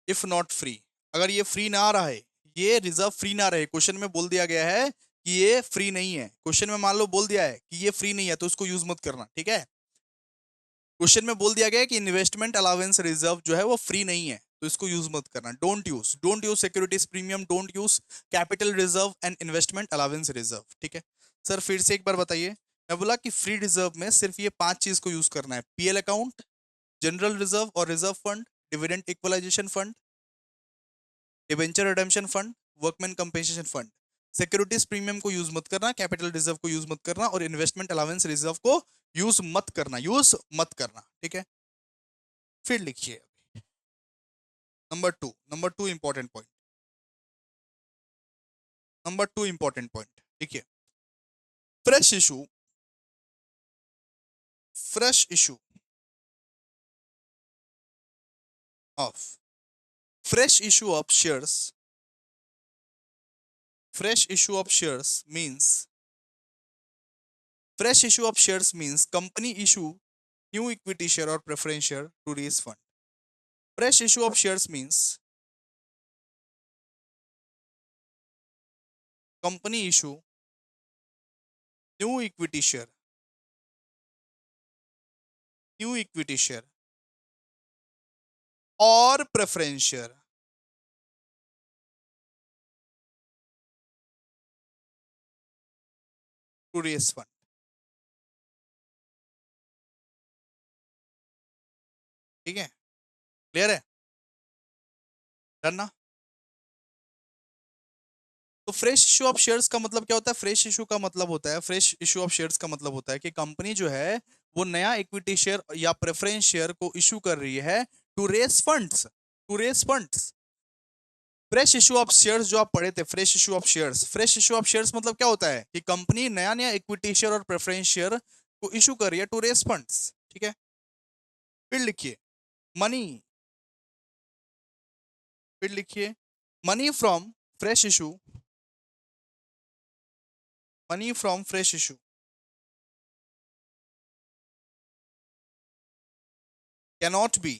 S1: इफ नॉट फ्री, अगर ये फ्री ना आ रहा है, ये रिजर्व फ्री ना रहे, क्वेश्चन में बोल दिया गया है कि ये फ्री नहीं है, क्वेश्चन में मान लो बोल दिया है कि ये फ्री नहीं है तो इसको यूज मत करना। ठीक है, क्वेश्चन में बोल दिया गया है कि इन्वेस्टमेंट अलाउंस रिजर्व जो है वो फ्री नहीं है तो इसको यूज मत करना। Don't use, don't use securities premium, don't use capital reserve and investment allowance reserve. ठीक है सर, फिर से एक बार बताइए। मैं बोला कि फ्री रिजर्व में सिर्फ ये 5 चीज को यूज करना है, पीएल अकाउंट, जनरल रिजर्व और reserve fund, dividend equalisation fund, debenture redemption fund, workman compensation fund. Securities premium को यूज मत करना, कैपिटल रिजर्व को यूज मत करना और इन्वेस्टमेंट अलाउंस रिजर्व को यूज मत करना, यूज मत करना। ठीक है, फिर लिखिए number two important point, number two important point देखिए। Fresh issue, fresh issue of, fresh issue of shares, fresh issue of shares means, fresh issue of shares means company issue new equity share or preference share to raise fund. Fresh issue of shares means company issue new equity share, new equity share or preference share to raise fund. ठीक है, क्लियर है, डन ना? तो फ्रेश इशू ऑफ शेयर्स का मतलब क्या होता है? फ्रेश इशू का मतलब होता है, फ्रेश इशू ऑफ शेयर्स का मतलब होता है कि कंपनी जो है वो नया इक्विटी शेयर या प्रेफरेंस शेयर को इशू कर रही है to raise funds, to raise funds. Fresh issue of shares जो आप पढ़े थे, fresh issue of shares, fresh issue of shares मतलब क्या होता है कि कंपनी नया नया इक्विटी शेयर और प्रेफरेंस शेयर को इशू कर रही है टू रेस फंड्स। ठीक है, फिर लिखिए मनी, फिर लिखिए money from fresh issue, money from fresh issue cannot be,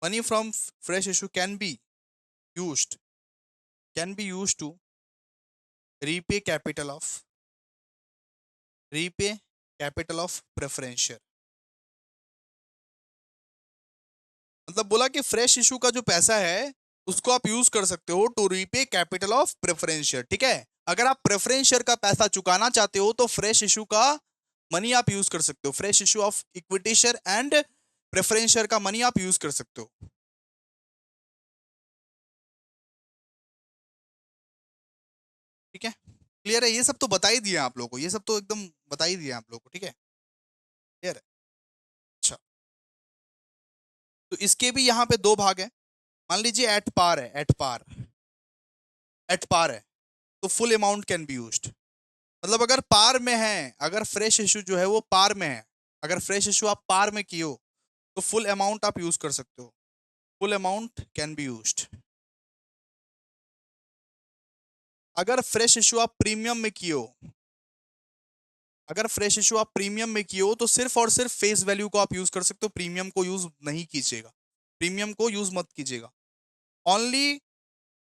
S1: money from fresh issue used can be used to repay capital of repay capital of preference share। मतलब बोला कि फ्रेश इशू का जो पैसा है उसको आप यूज कर सकते हो to repay capital of preference share. ठीक है, अगर आप प्रेफरेंस शेयर का पैसा चुकाना चाहते हो तो फ्रेश इशू का मनी आप यूज कर सकते हो, fresh issue of equity share and preference share का मनी आप यूज कर सकते हो। ठीक है, क्लियर है, ये सब तो बता ही दिया आप लोगों को, ये सब तो एकदम बता ही दिया आप लोगों को। ठीक है, क्लियर है। अच्छा, तो इसके भी यहाँ पे दो भाग है। मान लीजिए एट पार है, एट पार है तो full amount can be used. मतलब अगर पार में है, अगर फ्रेश इशू जो है वो पार में है, अगर फ्रेश इशू आप पार में किए हो तो फुल अमाउंट आप यूज कर सकते हो, full amount can be used. अगर फ्रेश इशू आप प्रीमियम में किए हो, अगर फ्रेश इशू आप प्रीमियम में किए हो तो सिर्फ और सिर्फ फेस वैल्यू को आप यूज कर सकते हो, प्रीमियम को यूज नहीं कीजिएगा, प्रीमियम को यूज मत कीजिएगा। Only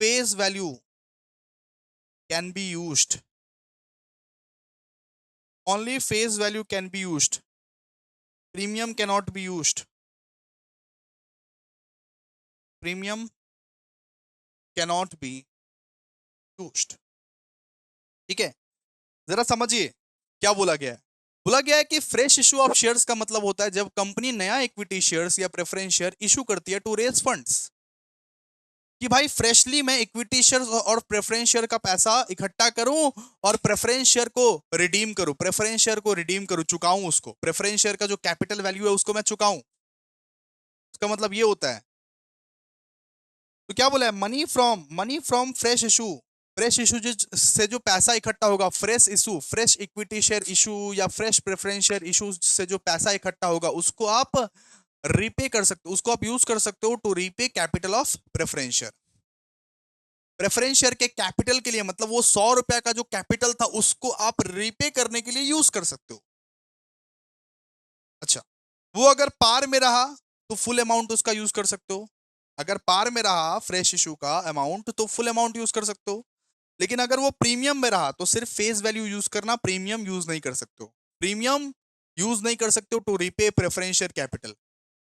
S1: face value can be used, only face value can be used, premium cannot be used, premium cannot be used. ठीक है, जरा समझिए क्या बोला गया है। बोला गया है कि फ्रेश इशू ऑफ शेयर्स का मतलब होता है जब कंपनी नया इक्विटी शेयर्स या प्रेफरेंस शेयर इशू करती है टू रेज फंड्स, कि भाई फ्रेशली मैं इक्विटी शेयर और प्रेफरेंस शेयर का पैसा इकट्ठा करूं और प्रेफरेंस शेयर को रिडीम करूं, प्रेफरेंस शेयर को रिडीम करूं, चुकाऊं उसको, प्रेफरेंस शेयर का जो कैपिटल वैल्यू है उसको मैं चुकाऊं, उसका मतलब ये होता है। तो क्या बोला है, मनी फ्रॉम फ्रेश इशू से जो पैसा इकट्ठा होगा, fresh issue, fresh equity share issue या फ्रेश प्रेफरेंस शेयर इशू से जो पैसा इकट्ठा होगा उसको आप रीपे कर सकते हो, उसको आप यूज कर सकते हो to repay capital of preference share. Preference share के कैपिटल के लिए मतलब वो 100 रुपया का जो कैपिटल था उसको आप रीपे करने के लिए यूज कर सकते हो। अच्छा, वो अगर पार में रहा तो फुल अमाउंट उसका यूज कर सकते हो, अगर पार में रहा फ्रेश इशू का अमाउंट तो फुल अमाउंट यूज कर सकते हो। लेकिन अगर वो प्रीमियम में रहा तो सिर्फ फेस वैल्यू यूज करना, प्रीमियम यूज नहीं कर सकते हो, प्रीमियम यूज नहीं कर सकते हो to repay preference share capital,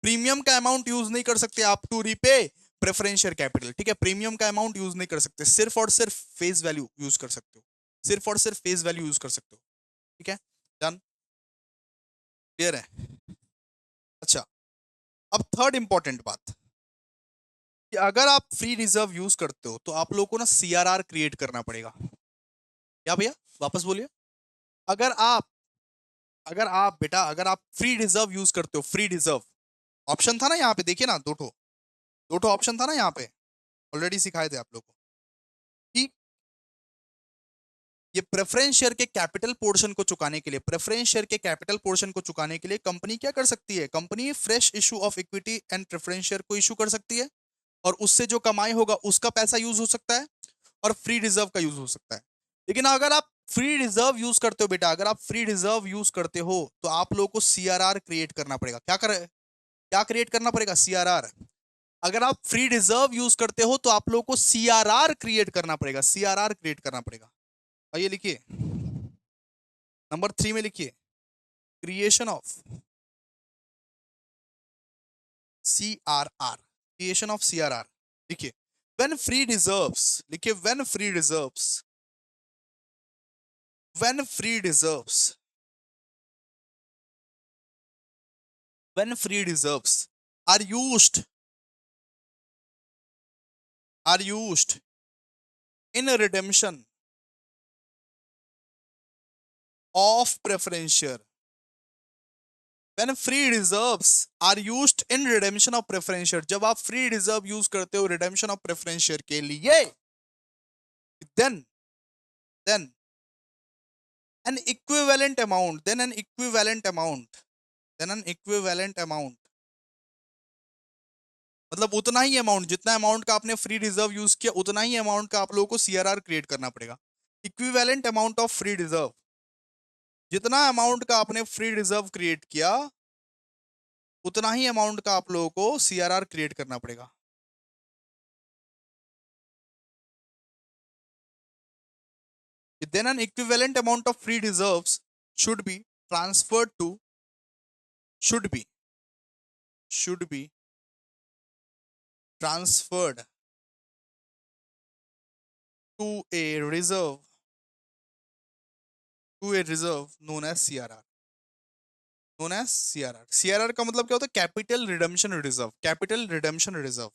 S1: premium का अमाउंट यूज नहीं कर सकते आप to repay preference share capital. ठीक है, प्रीमियम का अमाउंट यूज नहीं कर सकते, सिर्फ और सिर्फ फेस वैल्यू यूज कर सकते हो, सिर्फ और सिर्फ फेस वैल्यू यूज कर सकते हो। ठीक है, डन, क्लियर है। अच्छा, अब थर्ड इंपॉर्टेंट बात कि अगर आप फ्री रिजर्व यूज करते हो तो आप लोगों को ना सीआरआर क्रिएट करना पड़ेगा। क्या भैया, वापस बोलिए। अगर आप बेटा अगर आप फ्री रिजर्व यूज करते हो, फ्री रिजर्व ऑप्शन था ना यहाँ पे, देखिए ना, दो ठो ऑप्शन था ना यहाँ पे, ऑलरेडी सिखाए थे आप लोग को कि ये प्रेफरेंस शेयर के कैपिटल पोर्शन को चुकाने के लिए, प्रेफरेंस शेयर के कैपिटल पोर्शन को चुकाने के लिए कंपनी क्या कर सकती है, company fresh issue of equity and preference share को इशू कर सकती है और उससे जो कमाई होगा उसका पैसा यूज हो सकता है और फ्री रिजर्व का यूज हो सकता है। लेकिन अगर आप फ्री रिजर्व यूज करते हो बेटा, अगर आप फ्री रिजर्व यूज करते हो तो आप लोगों को सीआरआर क्रिएट करना पड़ेगा। क्या क्रिएट करना पड़ेगा, सीआरआर। अगर आप फ्री रिजर्व यूज करते हो तो आप लोगों को सीआरआर क्रिएट करना पड़ेगा, सीआरआर क्रिएट करना पड़ेगा। आइए लिखिए, नंबर 3 में लिखिए, creation of CRR, creation of CRR. लिखिए, व्हेन फ्री रिजर्व्स, लिखिए when free reserves, when free reserves are used are used in a redemption of preference share, when free reserves are used in redemption of preference share, जब आप free reserve यूज करते हो redemption of preference share के लिए, then an equivalent amount, then an equivalent amount, मतलब उतना ही अमाउंट, जितना अमाउंट का आपने फ्री रिजर्व यूज किया उतना ही अमाउंट का आप लोगों को सीआरआर क्रिएट करना पड़ेगा। Equivalent amount of free reserve, जितना अमाउंट का आपने फ्री रिजर्व क्रिएट किया उतना ही अमाउंट का आप लोगों को सीआरआर क्रिएट करना पड़ेगा। Then an equivalent amount of free reserves should be transferred to should be should be transferred to a reserve known as CRR, known as CRR। CRR का मतलब क्या होता है? Capital redemption reserve, capital redemption reserve,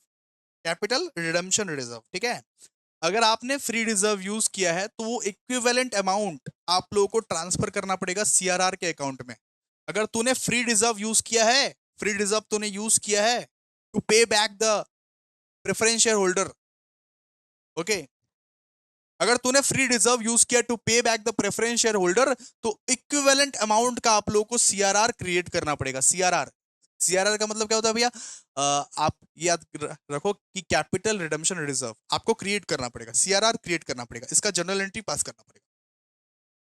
S1: capital redemption reserve. ठीक है, अगर आपने फ्री रिजर्व यूज किया है तो वो इक्विवेलेंट अमाउंट आप लोगों को ट्रांसफर करना पड़ेगा सीआरआर के अकाउंट में। अगर तूने फ्री रिजर्व यूज किया है, फ्री रिजर्व तूने यूज किया है टू पे back the preference share holder, okay, अगर तूने फ्री रिजर्व यूज किया टू पे back the preference share holder तो इक्विवेलेंट अमाउंट का आप लोगों को सीआरआर क्रिएट करना पड़ेगा। सीआरआर, सीआरआर का मतलब क्या होता है भैया? आप याद रखो कि कैपिटल रिडम्पशन रिजर्व आपको क्रिएट करना पड़ेगा, सीआरआर क्रिएट करना पड़ेगा, इसका जर्नल एंट्री पास करना पड़ेगा।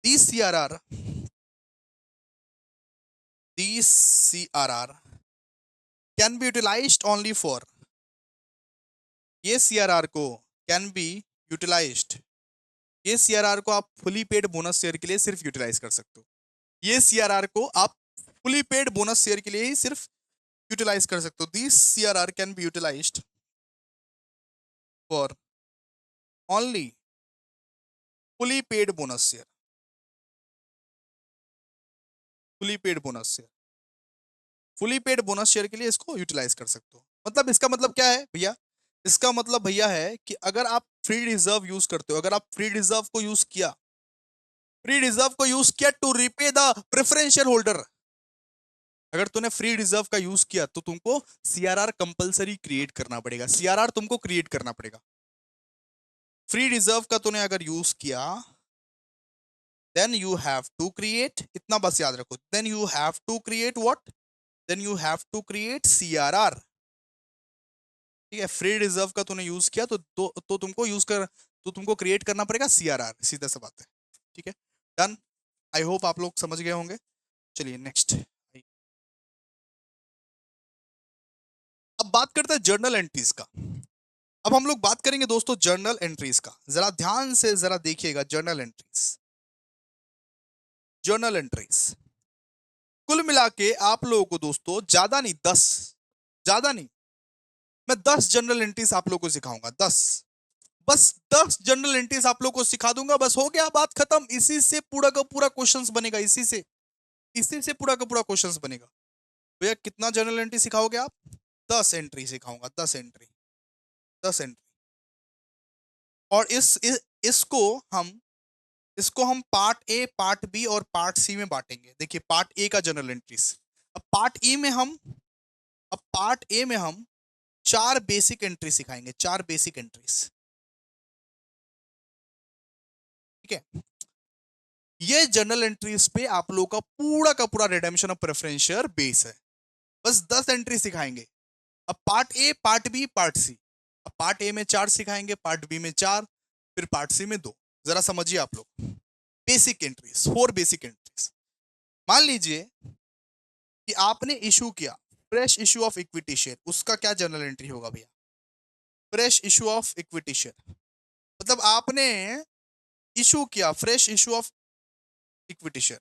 S1: These CRR, these CRR can be utilized only for, ये CRR को कैन बी यूटिलाइज्ड, ये सीआरआर को आप फुली पेड बोनस शेयर के लिए सिर्फ यूटिलाइज कर सकते हो। ये सीआरआर को आप फुली पेड बोनस शेयर के लिए ही सिर्फ यूटिलाइज कर सकते हो। This CRR can be utilised for only fully paid bonus share, fully paid bonus share, fully paid bonus share के लिए इसको यूटिलाइज कर सकते हो। मतलब इसका मतलब क्या है भैया? इसका मतलब भैया है कि अगर आप फ्री रिजर्व यूज करते हो, अगर आप फ्री रिजर्व को यूज किया, फ्री रिजर्व को यूज किया to repay the preference shareholder, अगर तूने फ्री रिजर्व का यूज किया तो तुमको सीआरआर कंपलसरी क्रिएट करना पड़ेगा, सीआरआर तुमको क्रिएट करना पड़ेगा। फ्री रिजर्व का तूने अगर यूज किया then you have to create, इतना बस याद रखो, then you have to create what, then you have to create CRR. ठीक है, फ्री रिजर्व का तूने यूज किया तो तुमको यूज कर, तो तुमको क्रिएट करना पड़ेगा सीआरआर, सीधा सा बात है। ठीक है, डन। आई होप आप लोग समझ गए होंगे। चलिए नेक्स्ट, अब बात करते हैं जर्नल एंट्रीज का। अब हम लोग बात करेंगे दोस्तों जर्नल एंट्रीज का, जरा ध्यान से जरा देखिएगा जर्नल एंट्रीज, जर्नल एंट्रीज कुल मिला के आप लोगों को दोस्तों ज्यादा नहीं 10, ज्यादा नहीं, मैं 10 जनरल एंट्रीज आप लोगों को सिखाऊंगा, 10, बस 10 जनरल एंट्रीज आप लोगों को सिखा दूंगा, बस हो गया बात खत्म। इसी से पूरा का पूरा क्वेश्चंस बनेगा, इसी से पूरा का पूरा क्वेश्चंस बनेगा। भैया कितना जनरल एंट्री सिखाओगे आप? 10 एंट्री सिखाऊंगा, 10 एंट्री, 10 एंट्री। और इसको हम इसको हम पार्ट ए, पार्ट बी और पार्ट सी में बांटेंगे। देखिए पार्ट ए का जनरल एंट्रीज, अब पार्ट ए में हम, अब पार्ट ए में हम 4 बेसिक एंट्री सिखाएंगे, 4 बेसिक एंट्रीज। ठीक है, ये जनरल एंट्रीज पे आप लोगों का पूरा redemption of preference share base है। बस 10 एंट्री सिखाएंगे। अब part A, part B, part C, अब पार्ट ए में 4 सिखाएंगे, पार्ट बी में 4, फिर पार्ट सी में 2। जरा समझिए आप लोग, बेसिक एंट्रीज, 4 बेसिक एंट्रीज। मान लीजिए कि आपने इशू किया fresh issue of equity share, उसका क्या जनरल एंट्री होगा भैया? Fresh issue of equity share मतलब आपने इशू किया fresh issue of equity share,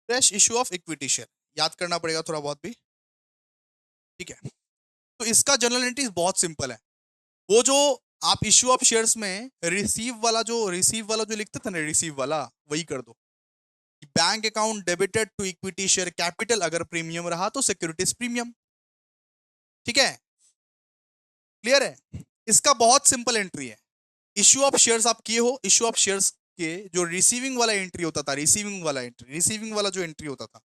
S1: fresh issue of equity share याद करना पड़ेगा थोड़ा बहुत भी। ठीक है, तो इसका जनरल एंट्री बहुत सिंपल है। वो जो आप इश्यू ऑफ शेयर्स में रिसीव वाला जो लिखते थे ना, रिसीव वाला, वही कर दो। Bank account debited to equity share capital, अगर प्रीमियम रहा तो सिक्योरिटीज प्रीमियम। ठीक है, क्लियर है? इसका बहुत सिंपल एंट्री है। इश्यू ऑफ शेयर्स आप किए हो, इश्यू ऑफ शेयर्स के जो रिसीविंग वाला एंट्री होता था, रिसीविंग वाला एंट्री, रिसीविंग वाला जो एंट्री होता था,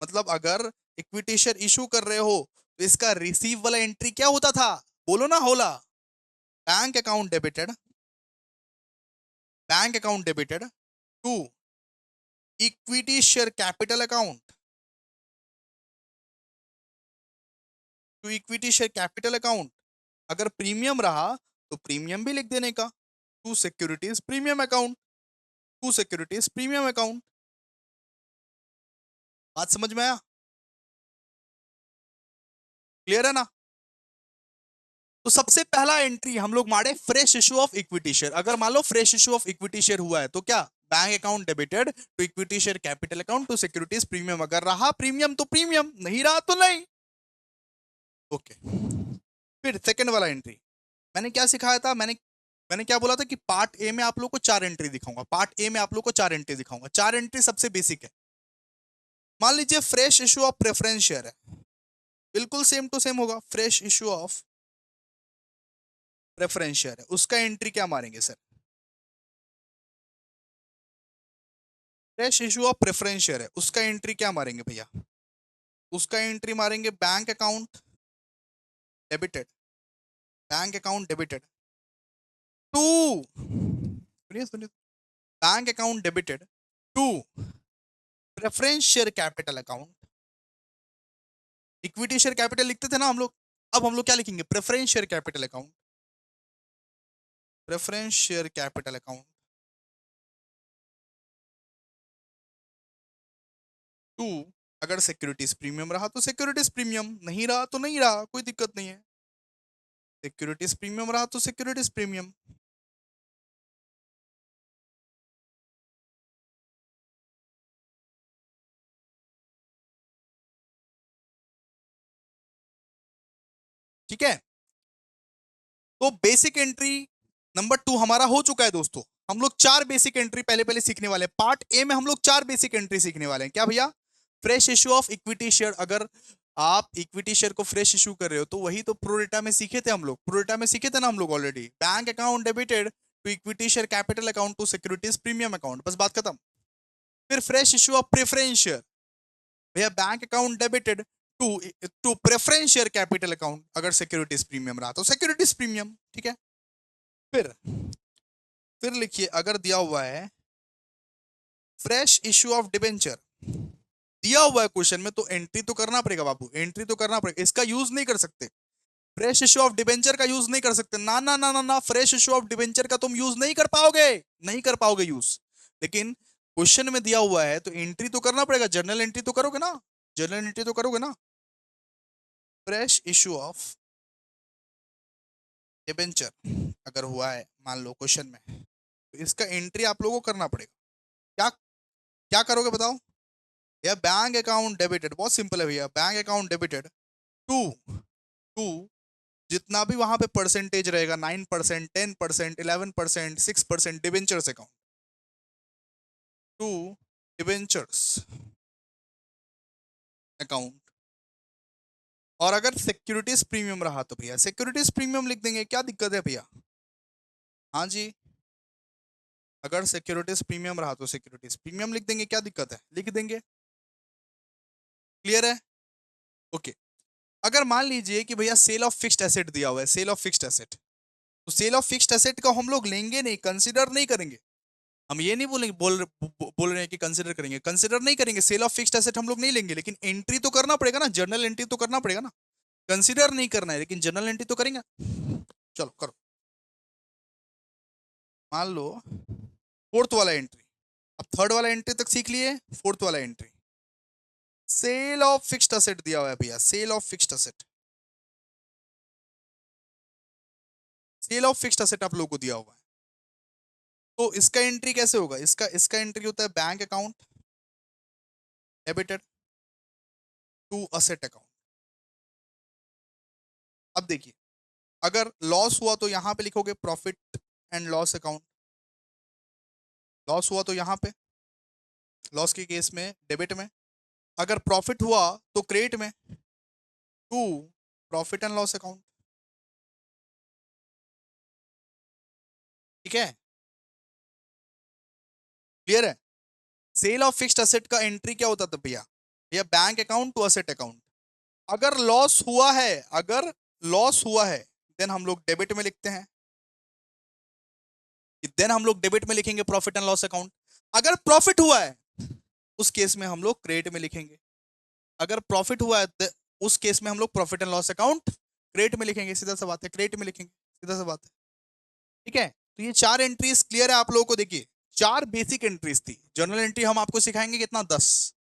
S1: मतलब अगर इक्विटी शेयर इशू कर रहे हो तो इसका रिसीव वाला एंट्री क्या होता था? बोलो ना, होला। Bank account debited, bank account debited to equity share capital account, to equity share capital account. अगर प्रीमियम रहा तो प्रीमियम भी लिख देने का, to securities premium account, to securities premium account. बात समझ में आया? क्लियर है ना? तो सबसे पहला एंट्री हम लोग मारे fresh issue of equity share. अगर मान लो fresh issue of equity share हुआ है तो क्या, bank account debited to equity share capital account to securities premium. अगर रहा प्रीमियम तो प्रीमियम, नहीं रहा तो नहीं। ओके, फिर सेकंड वाला एंट्री मैंने क्या सिखाया था, मैंने क्या बोला था कि पार्ट ए में आप लोग को 4 एंट्री दिखाऊंगा। पार्ट ए में आप लोग को 4 एंट्री दिखाऊंगा। 4 एंट्री सबसे बेसिक है। मान लीजिए fresh issue of preference share है, बिल्कुल सेम टू सेम होगा। Fresh issue of preference share है, उसका एंट्री क्या मारेंगे sir? Fresh issue of preference share है, उसका एंट्री क्या मारेंगे भैया? उसका एंट्री मारेंगे bank account debited, bank account debited to, सुनिए सुनिए, bank account debited to preference share capital account. Equity share capital लिखते थे ना हम लोग, अब हम लोग क्या लिखेंगे? Preference share capital account, preference share capital account to, अगर सिक्योरिटीज प्रीमियम रहा तो सिक्योरिटीज प्रीमियम, नहीं रहा तो नहीं रहा, कोई दिक्कत नहीं है। सिक्योरिटीज प्रीमियम रहा तो सिक्योरिटीज प्रीमियम। ठीक है, तो बेसिक एंट्री नंबर 2 हमारा हो चुका है दोस्तों। हम लोग 4 बेसिक एंट्री पहले पहले सीखने वाले हैं। पार्ट ए में हम लोग 4 बेसिक एंट्री सीखने वाले हैं। क्या भैया? Fresh issue of equity share. अगर आप इक्विटी शेयर को फ्रेश इशू कर रहे हो तो वही तो प्रोरेटा में सीखे थे हम लोग, प्रोरेटा में सीखे थे ना हम लोग already. Bank account debited to equity share capital account to securities premium account, बस बात खत्म। फिर fresh issue of preference share, भैया bank account debited to to preference share capital account, अगर सिक्योरिटीज प्रीमियम रहा तो सिक्योरिटीज प्रीमियम। ठीक है, फिर लिखिए, अगर दिया हुआ है फ्रेश इश्यू ऑफ डिबेंचर, दिया हुआ है क्वेश्चन में, तो एंट्री तो करना पड़ेगा बाबू, एंट्री तो करना पड़ेगा। इसका यूज नहीं कर सकते, फ्रेश इश्यू ऑफ डिबेंचर का यूज नहीं कर सकते। ना ना ना ना ना, फ्रेश इश्यू ऑफ डिबेंचर का तुम यूज नहीं कर पाओगे, नहीं कर पाओगे यूज। लेकिन क्वेश्चन में दिया हुआ है तो एंट्री तो करना पड़ेगा। जर्नल एंट्री तो करोगे ना, जर्नल एंट्री तो करोगे ना। फ्रेश इश्यू ऑफ डिबेंचर अगर हुआ है मान लो क्वेश्चन में, तो इसका एंट्री आप लोगों को करना पड़ेगा। क्या क्या करोगे बताओ? या बैंक अकाउंट डेबिटेड, बहुत सिंपल है भैया। Bank account debited to to जितना भी वहां पे परसेंटेज रहेगा, 9%, 10%, 11%, 6%, debentures account to debentures account. और अगर सिक्योरिटीज प्रीमियम रहा तो भैया सिक्योरिटीज प्रीमियम लिख देंगे, क्या दिक्कत है भैया? हाँ जी, अगर सिक्योरिटीज प्रीमियम रहा तो सिक्योरिटीज प्रीमियम लिख देंगे, क्या दिक्कत है? लिख देंगे। क्लियर है? ओके, अगर मान लीजिए कि भैया सेल ऑफ फिक्स्ड एसेट दिया हुआ है, सेल ऑफ फिक्स्ड एसेट, तो सेल ऑफ फिक्स्ड एसेट का हम लोग लेंगे नहीं, कंसिडर नहीं करेंगे। हम ये नहीं बोलेंगे, बोल रहे हैं कि कंसिडर करेंगे, कंसिडर नहीं करेंगे। सेल ऑफ फिक्स्ड एसेट हम लोग नहीं लेंगे, लेकिन एंट्री तो करना पड़ेगा ना, जर्नल एंट्री तो करना पड़ेगा ना। कंसिडर नहीं करना है लेकिन जर्नल एंट्री तो करेंगे। चलो करो, मान लो फोर्थ वाला एंट्री, अब थर्ड वाला एंट्री तक सीख लिए, फोर्थ वाला entry sale of fixed asset दिया हुआ है भैया, sale of fixed asset, sale of fixed asset आप लोगों को दिया हुआ है। तो इसका एंट्री कैसे होगा? इसका इसका एंट्री होता है bank account debited to asset account. अब देखिए, अगर लॉस हुआ तो यहां पे लिखोगे profit and loss account, loss हुआ तो यहां पे लॉस के केस में डेबिट में, अगर प्रॉफिट हुआ तो क्रेडिट में, to profit and loss account. ठीक है, क्लियर है? सेल ऑफ फिक्स्ड एसेट का एंट्री क्या होता था भैया? भैया bank account to asset account. अगर लॉस हुआ है, अगर लॉस हुआ है देन हम लोग डेबिट में लिखते हैं, देन हम लोग डेबिट में लिखेंगे प्रॉफिट एंड लॉस अकाउंट। अगर प्रॉफिट हुआ है उस केस में हम लोग क्रेडिट में लिखेंगे। अगर प्रॉफिट हुआ है उस केस में हम लोग profit and loss account credit में लिखेंगे। सीधा सा बात है, क्रेडिट में लिखेंगे, सीधा सा बात है। ठीक है, तो ये 4 एंट्रीज क्लियर है आप लोगों को। देखिए 4 बेसिक एंट्रीज थी। जर्नल एंट्री हम आपको सिखाएंगे कितना, 10।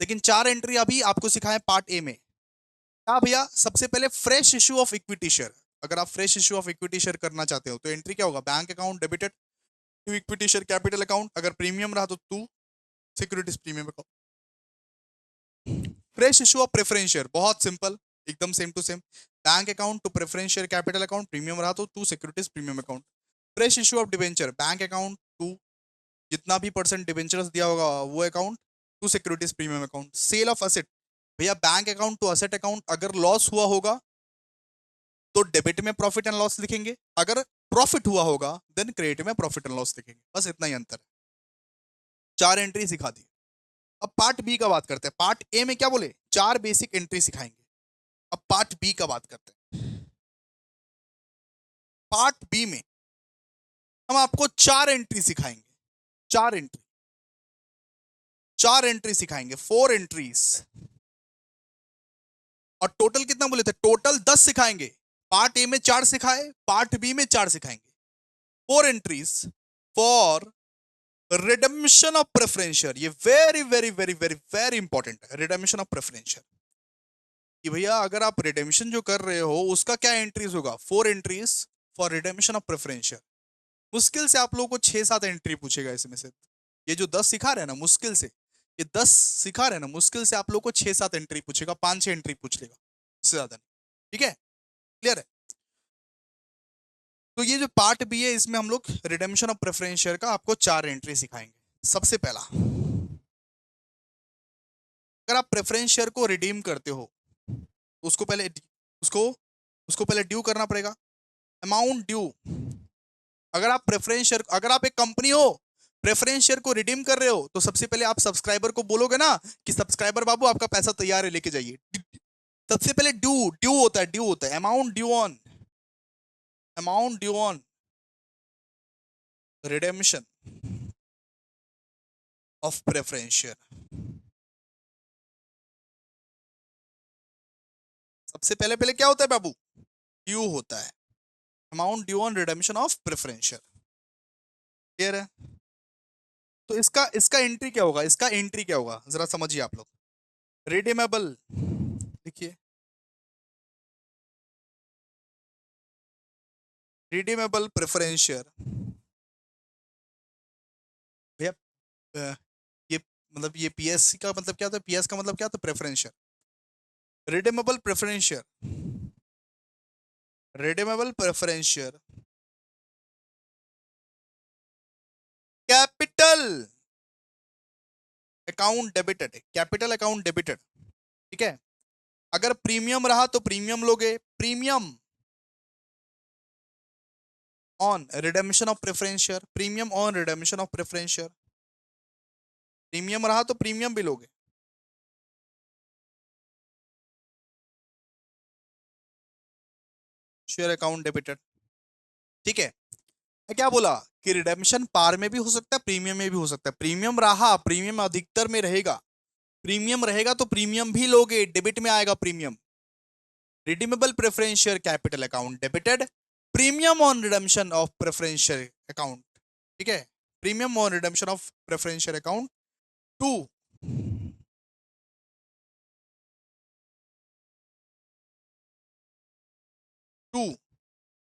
S1: लेकिन 4 एंट्री अभी आपको सिखाएं पार्ट ए में। क्या भैया, सबसे पहले fresh issue of equity share. अगर आप fresh issue of equity share करना चाहते हो तो एंट्री क्या होगा, bank account debited to equity share capital account. अगर प्रीमियम रहा तो to securities premium account. Fresh issue of preference share बहुत सिंपल, एकदम same to same. Bank account to preference share capital account, premium रहा तो to securities premium account. Fresh issue of debenture, bank account to जितना भी परसेंट डिवेंचर्स दिया होगा वो account, to securities premium account. Sale of asset, भैया bank account to asset account. अगर लॉस हुआ होगा तो डेबिट में प्रॉफिट एंड लॉस लिखेंगे, अगर प्रॉफिट हुआ होगा देन क्रेडिट में प्रॉफिट एंड लॉस लिखेंगे। बस इतना ही अंतर है। 4 एंट्री सिखा दी। अब पार्ट बी का बात करते हैं। पार्ट ए में क्या बोले, 4 बेसिक एंट्री सिखाएंगे। अब पार्ट बी का बात करते हैं। पार्ट बी में हम आपको 4 एंट्री सिखाएंगे। 4 एंट्री, 4 एंट्री सिखाएंगे, 4 एंट्रीज। और टोटल कितना बोले थे, टोटल 10 सिखाएंगे। पार्ट ए में 4 सिखाए, पार्ट बी में 4 सिखाएंगे। 4 entries for redemption of preference share. ये very very very very very important है, रिडेम्पशन ऑफ प्रेफरेंस शेयर। कि भैया अगर आप रिडेम्पशन जो कर रहे हो उसका क्या एंट्रीज होगा, 4 entries for redemption of preference share. मुश्किल से आप लोगों को 6-7 एंट्री पूछेगा इसमें से। ये जो 10 सिखा रहे हैं ना, मुश्किल से ये 10 सिखा रहे हैं ना, मुश्किल से आप लोग को 6-7 एंट्री पूछेगा, 5-6 एंट्री पूछ लेगा, उससे ज्यादा नहीं। ठीक है, क्लियर है। तो ये जो पार्ट बी है इसमें हम लोग रिडेम्पशन ऑफ प्रेफरेंस शेयर का आपको 4 एंट्री सिखाएंगे। सबसे पहला, अगर आप प्रेफरेंस शेयर को रिडीम करते हो तो उसको पहले उसको उसको पहले ड्यू करना पड़ेगा, अमाउंट ड्यू। अगर आप प्रेफरेंस शेयर, अगर आप एक कंपनी हो प्रेफरेंस शेयर को रिडीम कर रहे हो तो सबसे पहले आप सब्सक्राइबर को बोलोगे ना कि सब्सक्राइबर बाबू आपका पैसा तैयार है, लेके जाइए। सबसे पहले ड्यू, ड्यू होता है, ड्यू होता है amount due on, amount due on redemption of preference share. सबसे पहले पहले क्या होता है बाबू, ड्यू होता है, amount due on redemption of preference share. Clear है। तो इसका इसका एंट्री क्या होगा, इसका एंट्री क्या होगा जरा समझिए आप लोग। रिडीमेबल, देखिए रिडीमेबल प्रेफरेंस शेयर। भैया ये मतलब ये पीएस का मतलब क्या था, पीएस का मतलब क्या था, preference share. Redeemable preference share, redeemable preference share capital account debited, capital account debited. ठीक है, अगर प्रीमियम रहा तो प्रीमियम लोगे, premium on redemption of preference share, premium on redemption of preference share. Premium रहा तो प्रीमियम भी लोगे। Share account debited. ठीक है, मैं क्या बोला कि रिडेम्पशन पार में भी हो सकता है, प्रीमियम में भी हो सकता है। प्रीमियम रहा, प्रीमियम अधिकतर में रहेगा, प्रीमियम रहेगा तो प्रीमियम भी लोगे, डेबिट में आएगा premium. Redeemable preference share capital account debited, premium on redemption of preference share account. ठीक है, premium on redemption of preference share account to, to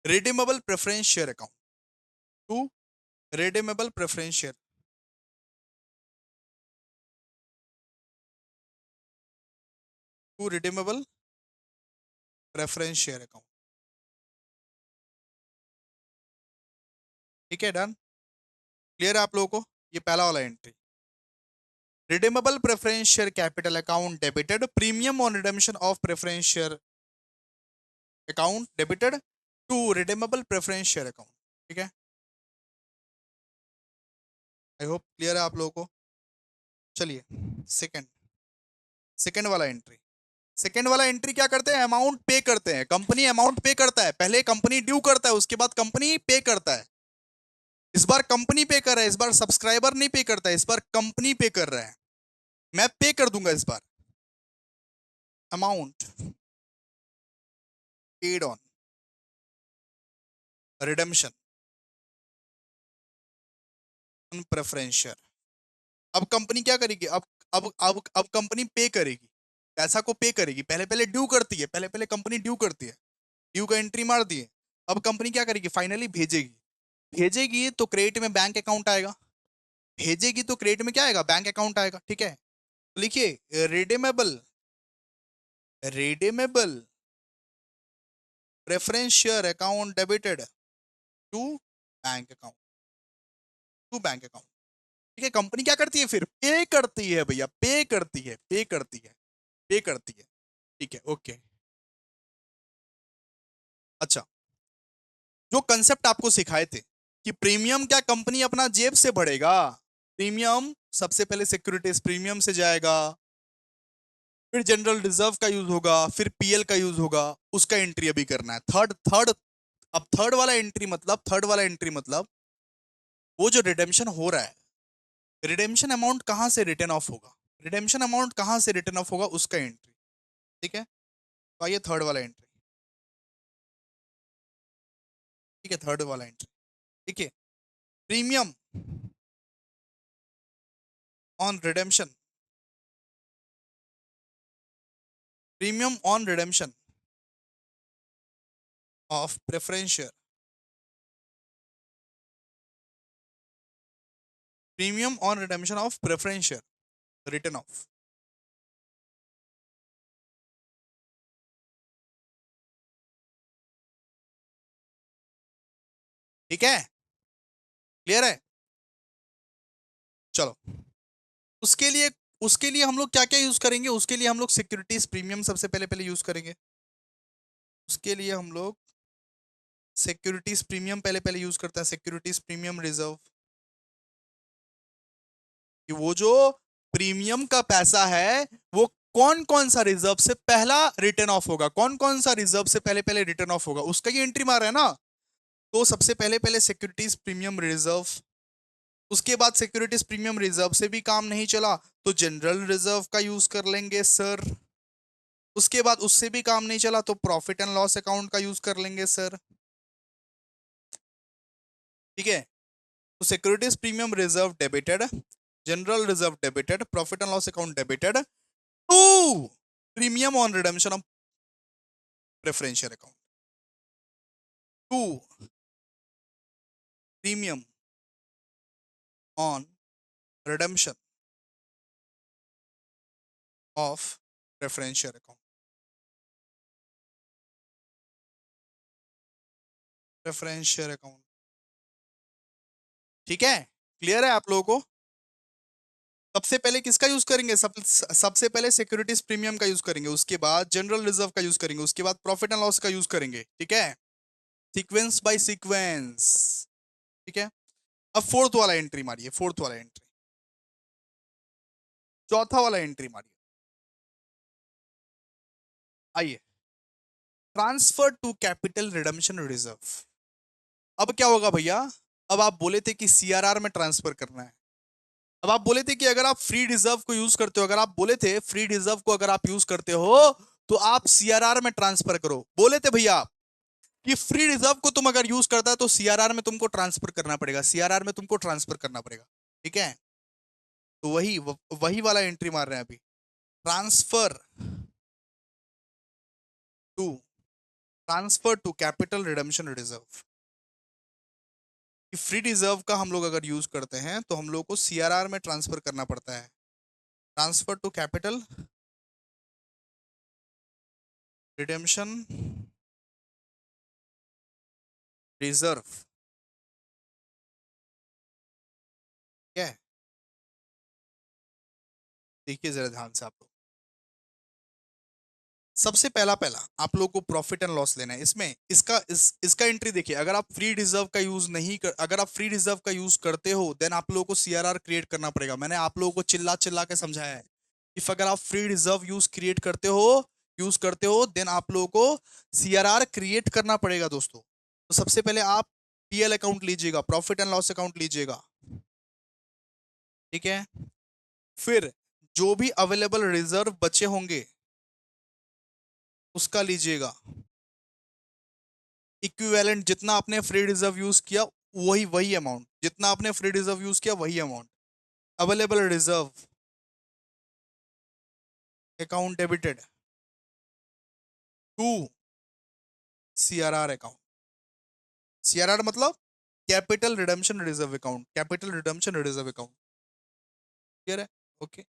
S1: redeemable preference share account, to redeemable preference share, to redeemable preference share account. ठीक है, डन, क्लियर है आप लोगों को। ये पहला वाला entry, redeemable preference share capital account debited, premium on redemption of preference share account debited to redeemable preference share account. ठीक है, आई होप क्लियर है आप लोगों को। चलिए सेकंड, सेकंड वाला एंट्री। सेकंड वाला एंट्री क्या करते हैं, अमाउंट पे करते हैं। कंपनी अमाउंट पे करता है, पहले कंपनी ड्यू करता है उसके बाद कंपनी पे करता है। इस बार कंपनी पे कर रहा है, इस बार सब्सक्राइबर नहीं पे करता है, इस बार कंपनी पे कर रहा है। मैं पे कर दूंगा इस बार, amount paid on redemption on preference share. अब कंपनी क्या करेगी, अब कंपनी पे करेगी, पैसा को पे करेगी। पहले पहले ड्यू करती है, पहले पहले कंपनी ड्यू करती है, ड्यू का एंट्री मार दिए। अब कंपनी क्या करेगी, फाइनली भेजेगी। भेजेगी तो क्रेडिट में बैंक अकाउंट आएगा, भेजेगी तो क्रेडिट में क्या आएगा, बैंक अकाउंट आएगा। ठीक है, तो लिखिए redeemable, redeemable preference share account debited to bank account, to bank account. ठीक है, कंपनी क्या करती है, फिर पे करती है भैया, पे करती है, पे करती है, पे करती है। ठीक है, ओके। अच्छा, जो कंसेप्ट आपको सिखाए थे कि प्रीमियम क्या कंपनी अपना जेब से भरेगा, प्रीमियम सबसे पहले सिक्योरिटीज प्रीमियम से जाएगा, फिर जनरल रिजर्व का यूज होगा, फिर पीएल का यूज होगा, उसका एंट्री अभी करना है। थर्ड थर्ड अब थर्ड वाला एंट्री मतलब, थर्ड वाला एंट्री मतलब वो जो रिडेम्पशन हो रहा है, रिडेम्पशन अमाउंट कहां से रिटर्न ऑफ होगा, रिडेम्पशन अमाउंट कहां से रिटर्न ऑफ होगा, उसका एंट्री। ठीक है, तो आइए थर्ड वाला एंट्री। ठीक है, थर्ड वाला एंट्री। ठीक है, premium on redemption, premium on redemption of preference share, premium on redemption of preference share return of. ठीक है, क्लियर है। चलो, उसके लिए उसके लिए हम लोग क्या क्या यूज करेंगे, उसके लिए हम लोग सिक्योरिटीज प्रीमियम सबसे पहले पहले यूज करेंगे। उसके लिए हम लोग सिक्योरिटीज प्रीमियम पहले पहले यूज करते हैं, सिक्योरिटीज प्रीमियम रिजर्व। कि वो जो प्रीमियम का पैसा है वो कौन कौन सा रिजर्व से पहला रिटर्न ऑफ होगा, कौन कौन सा रिजर्व से पहले पहले रिटर्न ऑफ होगा, उसका ये एंट्री मार रहा है ना। तो सबसे पहले पहले सिक्योरिटीज प्रीमियम रिजर्व, उसके बाद सिक्योरिटीज प्रीमियम रिजर्व से भी काम नहीं चला तो जनरल रिजर्व का यूज कर लेंगे सर। उसके बाद उससे भी काम नहीं चला तो प्रॉफिट एंड लॉस अकाउंट का यूज कर लेंगे सर। ठीक है, तो securities premium reserve debited, general reserve debited, profit and loss account debited to premium on redemption of preferential account, to premium on redemption of preferential account, preferential account. ठीक है, क्लियर है आप लोगों को। सबसे पहले किसका यूज करेंगे, सबसे पहले सिक्योरिटीज प्रीमियम का यूज करेंगे, उसके बाद जनरल रिजर्व का यूज करेंगे, उसके बाद प्रॉफिट एंड लॉस का यूज करेंगे। ठीक है, सीक्वेंस बाय सीक्वेंस। ठीक है, अब फोर्थ वाला एंट्री मारिए, फोर्थ वाला एंट्री, चौथा वाला एंट्री मारिए। आइए, transfer to capital redemption reserve. अब क्या होगा भैया, अब आप बोले थे कि सीआरआर में ट्रांसफर करना है। अब आप बोले थे कि अगर आप फ्री रिजर्व को यूज करते हो, अगर आप बोले थे फ्री रिजर्व को अगर आप यूज करते हो तो आप सीआरआर में ट्रांसफर करो, बोले थे भैया कि फ्री रिजर्व को तुम अगर यूज करता है तो सीआरआर में तुमको ट्रांसफर करना पड़ेगा, सीआरआर में तुमको ट्रांसफर करना पड़ेगा। ठीक है, तो वही वाला एंट्री मार रहे हैं अभी, transfer to, transfer to capital redemption reserve. Free reserve का हम लोग अगर यूज करते हैं तो हम लोग को सीआरआर में ट्रांसफर करना पड़ता है, transfer to capital redemption reserve. क्या है, देखिए जरा ध्यान से आप लोग। सबसे पहला पहला आप लोग को प्रॉफिट एंड लॉस लेना है, इसमें इसका एंट्री देखिए। अगर आप फ्री रिजर्व का यूज नहीं कर, अगर आप फ्री रिजर्व का यूज करते हो देन आप लोगों को सीआरआर क्रिएट करना पड़ेगा। मैंने आप लोगों को चिल्ला चिल्ला के समझाया है, इफ अगर आप फ्री रिजर्व यूज क्रिएट करते हो, यूज करते हो देन आप लोगों को सीआरआर क्रिएट करना पड़ेगा दोस्तों। तो सबसे पहले आप पीएल अकाउंट लीजिएगा, प्रॉफिट एंड लॉस अकाउंट लीजिएगा। ठीक है, फिर जो भी अवेलेबल रिजर्व बचे होंगे उसका लीजिएगा, इक्विवेलेंट जितना आपने फ्री रिजर्व यूज किया वही वही अमाउंट जितना आपने फ्री रिजर्व यूज किया वही amount. Available reserve account debited to CRR account. CRR मतलब capital redemption reserve account, capital redemption reserve account. Clear है? ओके।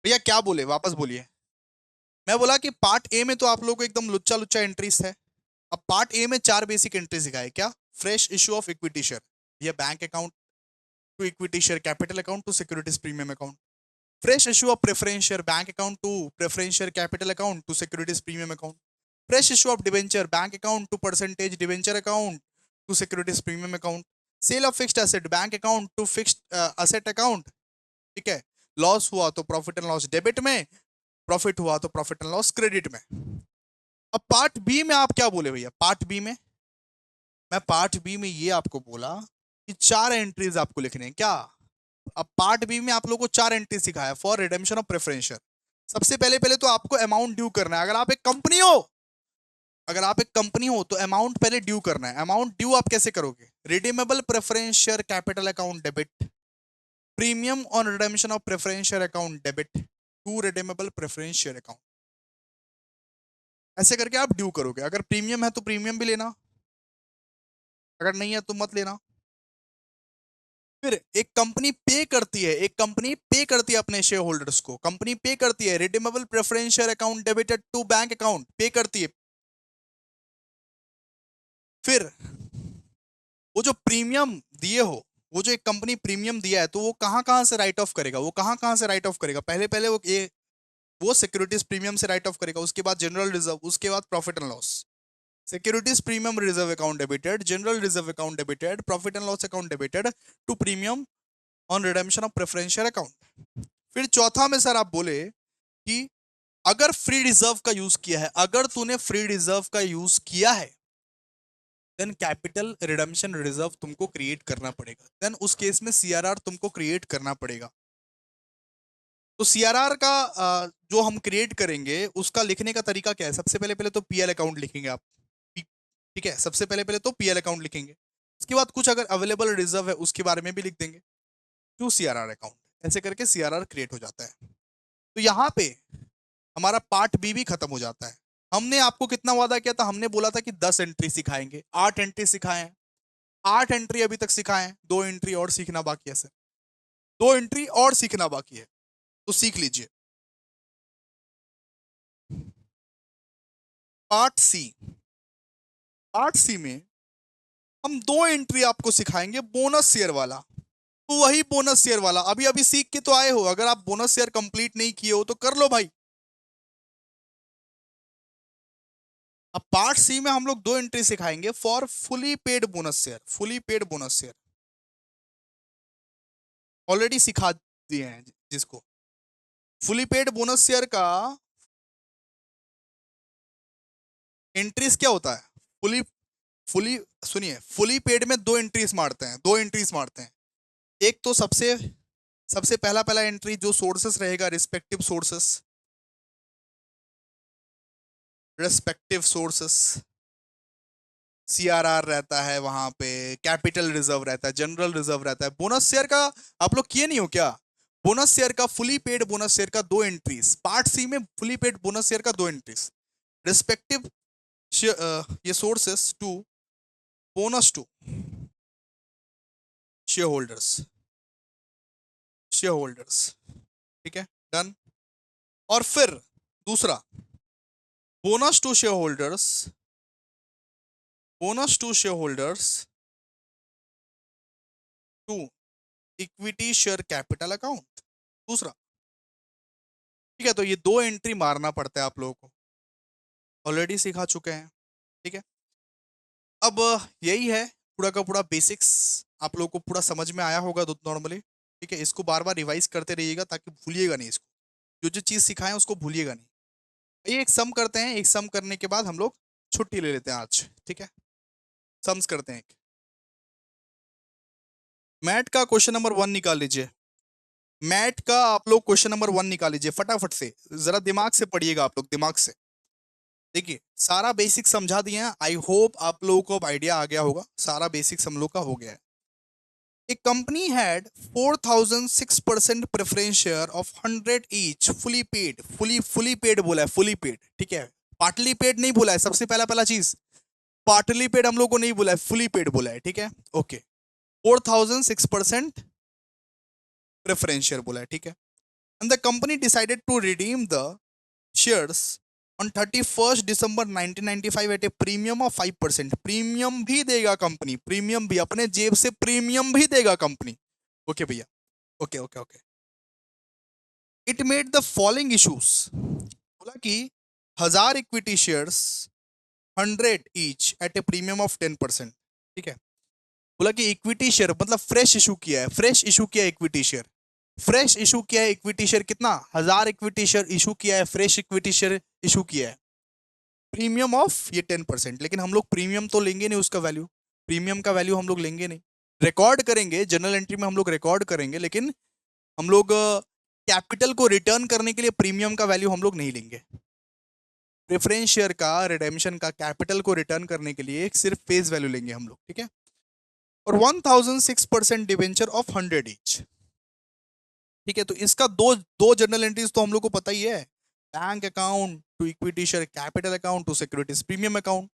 S1: भैया क्या बोले, वापस बोलिए। मैं बोला कि पार्ट ए में तो आप लोगों को एकदम लुच्चा लुच्चा एंट्रीज है। अब पार्ट ए में 4 बेसिक एंट्री सिखाए क्या? Fresh issue of equity share, ये bank account to equity share capital account to securities premium account. Fresh issue of preference share bank account to preference share capital account to securities premium account. Fresh issue of debenture bank account to percentage debenture account to securities premium account. Sale of fixed asset bank account to fixed asset account. ठीक है। लॉस हुआ तो प्रॉफिट एंड लॉस डेबिट में, प्रॉफिट हुआ तो प्रॉफिट एंड लॉस क्रेडिट में। अब पार्ट बी में आप क्या बोले भैया? पार्ट बी में मैं पार्ट बी में ये आपको बोला कि 4 एंट्रीज आपको लिखने हैं क्या? अब पार्ट बी में आप लोगों को 4 एंट्री सिखाया फॉर रिडेम्पशन ऑफ प्रेफरेंशियल। सबसे पहले पहले तो आपको अमाउंट ड्यू करना है। अगर आप एक कंपनी हो, अगर आप एक कंपनी हो तो अमाउंट पहले ड्यू करना है। अमाउंट ड्यू आप कैसे करोगे? Redeemable preference share capital account debit, premium on redemption of preference share account debit to redeemable preference share account. ऐसे करके आप ड्यू करोगे। अगर प्रीमियम है तो प्रीमियम भी लेना, अगर नहीं है तो मत लेना। फिर एक कंपनी पे करती है, एक कंपनी पे करती है अपने शेयर होल्डर्स को, कंपनी पे करती है redeemable preference share account debited to bank account, pay करती है। फिर वो जो प्रीमियम दिए हो, वो जो एक कंपनी प्रीमियम दिया है तो वो कहां कहां से राइट ऑफ करेगा? वो कहां कहां से राइट ऑफ करेगा? पहले पहले वो सिक्योरिटीज प्रीमियम से राइट ऑफ करेगा, उसके बाद जनरल रिजर्व, उसके बाद profit and loss. Securities premium reserve account debited, general reserve account debited, profit and loss account debited to premium on redemption of preferential account. फिर चौथा में सर आप बोले कि अगर फ्री रिजर्व का यूज किया है, अगर तूने फ्री रिजर्व का यूज किया है देन कैपिटल रिडम्पशन रिजर्व तुमको क्रिएट करना पड़ेगा, देन उस केस में सीआरआर तुमको क्रिएट करना पड़ेगा। तो सीआरआर का जो हम क्रिएट करेंगे उसका लिखने का तरीका क्या है? सबसे पहले पहले तो पीएल अकाउंट लिखेंगे आप। ठीक है, सबसे पहले पहले तो पीएल अकाउंट लिखेंगे, उसके बाद कुछ अगर अवेलेबल रिजर्व है उसके बारे में भी लिख देंगे टू सीआरआर अकाउंट। ऐसे करके सीआरआर क्रिएट हो जाता है। तो यहाँ पे हमारा पार्ट बी भी खत्म हो जाता है। हमने आपको कितना वादा किया था? हमने बोला था कि 10 एंट्री सिखाएंगे, 8 एंट्री सिखाए हैं। 8 एंट्री अभी तक सिखाए हैं, 2 एंट्री और सीखना बाकी है सर, 2 एंट्री और सीखना बाकी है, तो सीख लीजिए। पार्ट सी, पार्ट सी में हम 2 एंट्री आपको सिखाएंगे बोनस शेयर वाला। तो वही बोनस शेयर वाला अभी अभी सीख के तो आए हो, अगर आप बोनस शेयर कंप्लीट नहीं किए हो तो कर लो भाई। अब पार्ट सी में हम लोग 2 एंट्री सिखाएंगे for fully paid bonus share. Fully paid bonus share already सिखा दिए हैं जिसको। फुली पेड बोनस शेयर का एंट्रीज क्या होता है? फुली फुली सुनिए, फुली पेड में 2 एंट्रीज मारते हैं, 2 एंट्रीज मारते हैं। एक तो सबसे सबसे पहला पहला एंट्री जो सोर्सेस रहेगा, respective sources, respective sources, CRR रहता है वहां पे, कैपिटल रिजर्व रहता है, जनरल रिजर्व रहता है। बोनस शेयर का आप लोग किए नहीं हो क्या? बोनस शेयर का, फुली पेड बोनस शेयर का 2 एंट्रीज, पार्ट सी में फुली पेड बोनस शेयर का 2 एंट्रीज, रिस्पेक्टिव ये sources to bonus to share holders, share holders. ठीक है, डन। और फिर दूसरा, bonus to share holders, bonus to share holders to equity share capital account, दूसरा। ठीक है, तो ये 2 एंट्री मारना पड़ता है आप लोगों को, ऑलरेडी सिखा चुके हैं। ठीक है, अब यही है पूरा का पूरा बेसिक्स, आप लोगों को पूरा समझ में आया होगा नॉर्मली। ठीक है, इसको बार बार रिवाइज करते रहिएगा ताकि भूलिएगा नहीं इसको, जो जो चीज़ सिखाएं उसको भूलिएगा नहीं। ये एक सम करते हैं, एक सम करने के बाद हम लोग छुट्टी ले लेते हैं आज। ठीक है, सम्स करते हैं। मैथ का क्वेश्चन नंबर 1 निकाल लीजिए। मैथ का आप लोग क्वेश्चन नंबर 1 निकाल लीजिए फटाफट से, जरा दिमाग से पढ़िएगा आप लोग, दिमाग से। देखिए सारा बेसिक समझा दिए हैं, आई होप आप लोगों को अब आइडिया आ गया होगा, सारा बेसिक हम लोग का हो गया है। A company had 4,006% preference share of 100 each, fully paid बोला है, fully paid, ठीक है। पार्टली पेड नहीं बोला है, सबसे पहला पहला चीज पार्टली पेड हम लोग को नहीं बोला है, फुली पेड बोला है, ठीक है। ओके, 4,006% प्रेफरेंस शेयर बोला है, ठीक है। And the company decided to redeem the shares on 31 December 1995 at a premium of 5%। Premium भी देगा कंपनी, प्रीमियम भी, अपने जेब से प्रीमियम भी देगा कंपनी। ओके भैया, okay okay okay. It made the following issues, बोला कि 1000 equity shares 100 each eight a premium of 10%, ठीक है। बोला कि इक्विटी शेयर मतलब फ्रेश इशू किया है, फ्रेश इशू किया है इक्विटी शेयर, फ्रेश इशू किया है इक्विटी शेयर, कितना 1000 इक्विटी शेयर इशू किया है, फ्रेश इक्विटी शेयर इशू किया है, प्रीमियम ऑफ ये 10%। लेकिन हम लोग प्रीमियम तो लेंगे नहीं, उसका वैल्यू, प्रीमियम का वैल्यू हम लोग लेंगे नहीं, रिकॉर्ड करेंगे जनरल एंट्री में हम लोग रिकॉर्ड करेंगे, लेकिन हम लोग कैपिटल को रिटर्न करने के लिए प्रीमियम का वैल्यू हम लोग नहीं लेंगे। प्रेफरेंस शेयर का रिडेम्पशन का कैपिटल को रिटर्न करने के लिए सिर्फ फेस वैल्यू लेंगे हम लोग, ठीक है। और 1006% डिवेंचर ऑफ 100 ईच, ठीक है। तो इसका दो दो जर्नल एंट्रीज तो हम लोग को पता ही है, bank account to equity share capital account to securities premium account,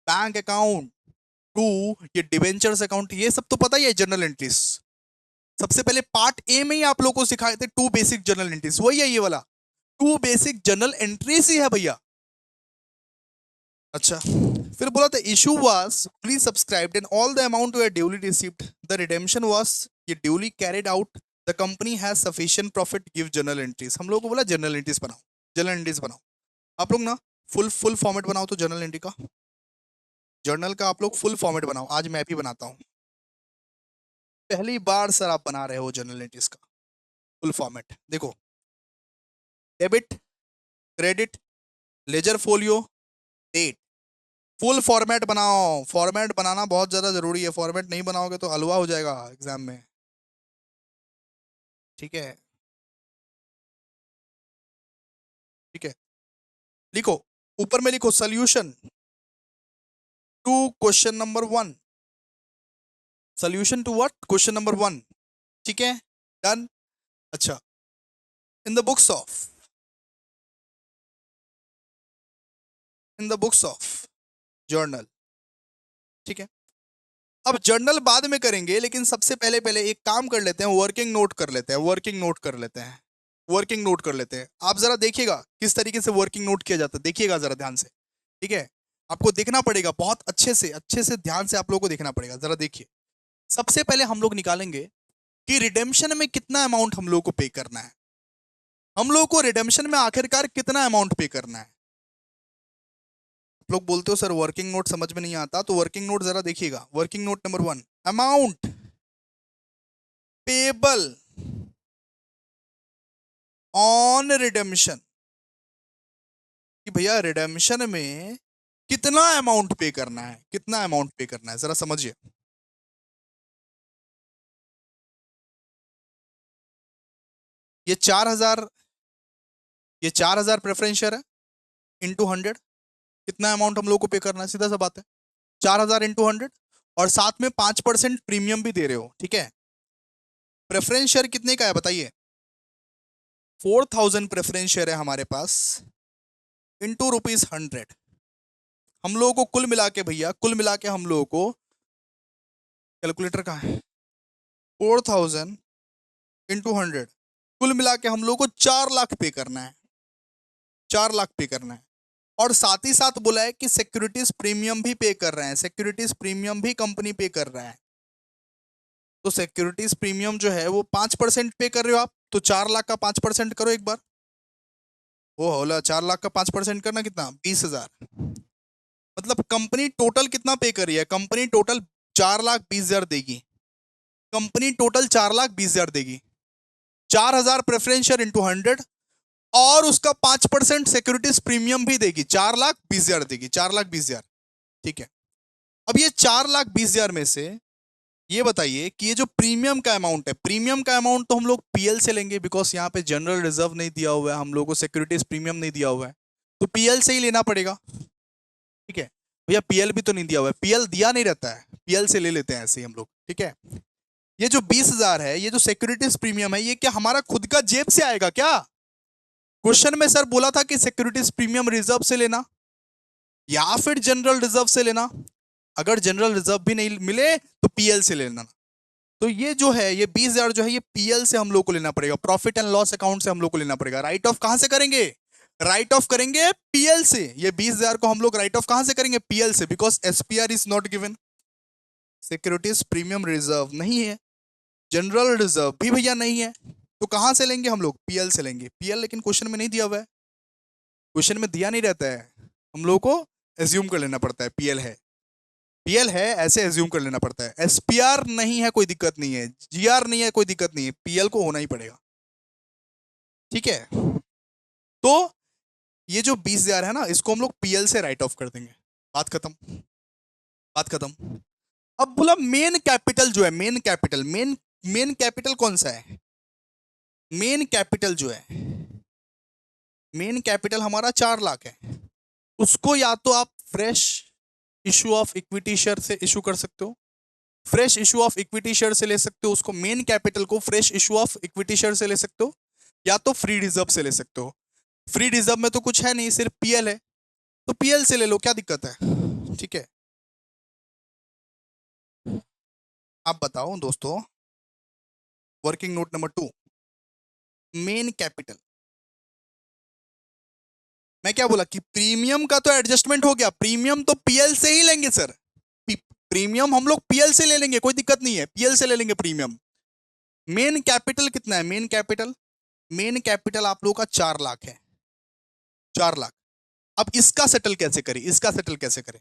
S1: bank account to ये डिवेंचर्स अकाउंट, ये सब तो पता ही है जर्नल एंट्रीज। सबसे पहले पार्ट ए में ही आप लोगों को सिखाए थे 2 बेसिक जर्नल एंट्रीज, वही है ये वाला 2 बेसिक जर्नल एंट्रीज ही है भैया। अच्छा, फिर बोला था issue was fully subscribed and all the amount were duly received, the redemption was ये duly carried out, the company has sufficient profit, give journal entries. हम लोग को बोला जर्नल एंट्रीज बनाओ, जर्नल एंट्रीज बनाओ। आप लोग ना फुल फॉर्मेट बनाओ तो जर्नल एंट्री का, जर्नल का आप लोग फुल फॉर्मेट बनाओ। आज मैं भी बनाता हूँ, पहली बार सर आप बना रहे हो जर्नल एंट्रीज का फुल फॉर्मेट। देखो, debit, credit, ledger folio, date, full format बनाओ। फॉर्मेट बनाना बहुत ज्यादा जरूरी है, फॉर्मेट नहीं बनाओगे तो हलवा हो जाएगा एग्जाम में, ठीक है। ठीक है, लिखो, ऊपर में लिखो solution to question number 1, solution to what, question number 1, ठीक है, डन। अच्छा, in the books of, in the books of journal, ठीक है। अब जर्नल बाद में करेंगे, लेकिन सबसे पहले पहले एक काम कर लेते हैं, वर्किंग नोट कर लेते हैं, वर्किंग नोट कर लेते हैं, वर्किंग नोट कर लेते हैं। आप जरा देखिएगा किस तरीके से वर्किंग नोट किया जाता है, देखिएगा जरा ध्यान से, ठीक है। आपको देखना पड़ेगा बहुत अच्छे से ध्यान से आप लोगों को देखना पड़ेगा, जरा देखिए। सबसे पहले हम लोग निकालेंगे कि रिडेम्पशन में कितना अमाउंट हम लोग को पे करना है, हम लोग को रिडेम्पशन में आखिरकार कितना अमाउंट पे करना है। आप लोग बोलते हो सर वर्किंग नोट समझ में नहीं आता, तो वर्किंग नोट जरा देखिएगा। Working note number 1, amount payable on redemption, कि भैया रिडेम्पशन में कितना अमाउंट पे करना है, कितना अमाउंट पे करना है, जरा समझिए। ये 4,000, ये 4,000 प्रेफरेंस शेयर है इंटू 100, कितना अमाउंट हम लोग को पे करना है, सीधा सा बात है, 4,000 इंटू 100, और साथ में 5% प्रीमियम भी दे रहे हो, ठीक है। प्रेफरेंस शेयर कितने का है बताइए, 4,000 प्रेफरेंस शेयर है हमारे पास, इंटू ₹100। हम लोगों को कुल मिला के भैया, कुल मिला के हम लोगों को, कैलकुलेटर कहाँ है, 4,000 इंटू 100, कुल मिला के हम लोगों को 4 लाख पे करना है, 4 लाख पे करना है। और साथ ही साथ बोला है कि सिक्योरिटीज प्रीमियम भी पे कर रहे हैं, सिक्योरिटीज प्रीमियम भी कंपनी पे कर रहा है। तो सिक्योरिटीज प्रीमियम जो है वो 5% पे कर रहे हो आप, तो 4 लाख का 5% करो एक बार, वो होला 4 लाख का 5% करना कितना, 20,000। मतलब कंपनी टोटल कितना पे कर रही है, कंपनी टोटल 4,20,000 देगी, कंपनी टोटल 4,20,000 देगी। 4,000 प्रेफरेंस शेयर इंटू 100, और उसका 5% सिक्योरिटीज प्रीमियम भी देगी, 4,20,000 देगी, 4,20,000, ठीक है। अब ये 4,20,000 में से ये बताइए कि ये जो प्रीमियम का अमाउंट है, प्रीमियम का अमाउंट तो हम लोग पीएल से लेंगे, बिकॉज यहाँ पे जनरल रिजर्व नहीं दिया हुआ है, हम लोग को सिक्योरिटीज प्रीमियम नहीं दिया हुआ है, तो पीएल से ही लेना पड़ेगा, ठीक है भैया। पीएल भी तो नहीं दिया हुआ है, पीएल दिया नहीं रहता है, पीएल से ले लेते हैं ऐसे ही हम लोग, ठीक है। ये जो 20,000 है, ये जो सिक्योरिटीज प्रीमियम है, ये क्या हमारा खुद का जेब से आएगा क्या? क्वेश्चन में सर बोला था कि सिक्योरिटीज प्रीमियम रिजर्व से लेना या फिर जनरल रिजर्व से लेना। अगर जनरल रिजर्व भी नहीं मिले तो पीएल से लेना। तो ये जो है, ये 20,000 जो है, ये पीएल से हम लोग को लेना पड़ेगा, प्रॉफिट एंड लॉस अकाउंट से हम लोग को लेना पड़ेगा। राइट ऑफ कहां से करेंगे? राइट ऑफ करेंगे पीएल से। ये 20,000 को हम लोग राइट ऑफ कहां से करेंगे? पीएल से, because SPR is not given. Securities premium reserve नहीं है, जनरल रिजर्व भी भैया नहीं है, तो कहां से लेंगे हम लोग? पीएल से लेंगे। पीएल लेकिन क्वेश्चन में नहीं दिया हुआ है, क्वेश्चन में दिया नहीं रहता है, हम लोग को एज्यूम कर लेना पड़ता है पीएल है। पीएल है ऐसे एज्यूम कर लेना पड़ता है। एसपीआर नहीं है कोई दिक्कत नहीं है, जीआर नहीं है कोई दिक्कत नहीं है, पीएल को होना ही पड़ेगा, ठीक है। तो ये जो 20,000 है ना, इसको हम लोग पीएल से राइट ऑफ कर देंगे, बात खत्म, बात खत्म। अब बोला मेन कैपिटल जो है, मेन कैपिटल, मेन कैपिटल कौन सा है? मेन कैपिटल जो है, मेन कैपिटल हमारा 4 लाख है। उसको या तो आप fresh issue of equity share से इशू कर सकते हो, fresh issue of equity share से ले सकते हो उसको, मेन कैपिटल को fresh issue of equity share से ले सकते हो, या तो फ्री रिजर्व से ले सकते हो। फ्री रिजर्व में तो कुछ है नहीं, सिर्फ पीएल है, तो पीएल से ले लो, क्या दिक्कत है, ठीक है। आप बताओ दोस्तों, working note number 2, main capital. मैं क्या बोला कि प्रीमियम का तो एडजस्टमेंट हो गया, प्रीमियम तो पीएल से ही लेंगे सर, प्रीमियम हम लोग पीएल से ले लेंगे, कोई दिक्कत नहीं है, पीएल से ले लेंगे प्रीमियम। मेन कैपिटल कितना है? मेन कैपिटल, मेन कैपिटल आप लोगों का 4 लाख है, 4 लाख। अब इसका सेटल कैसे करें, इसका सेटल कैसे करें?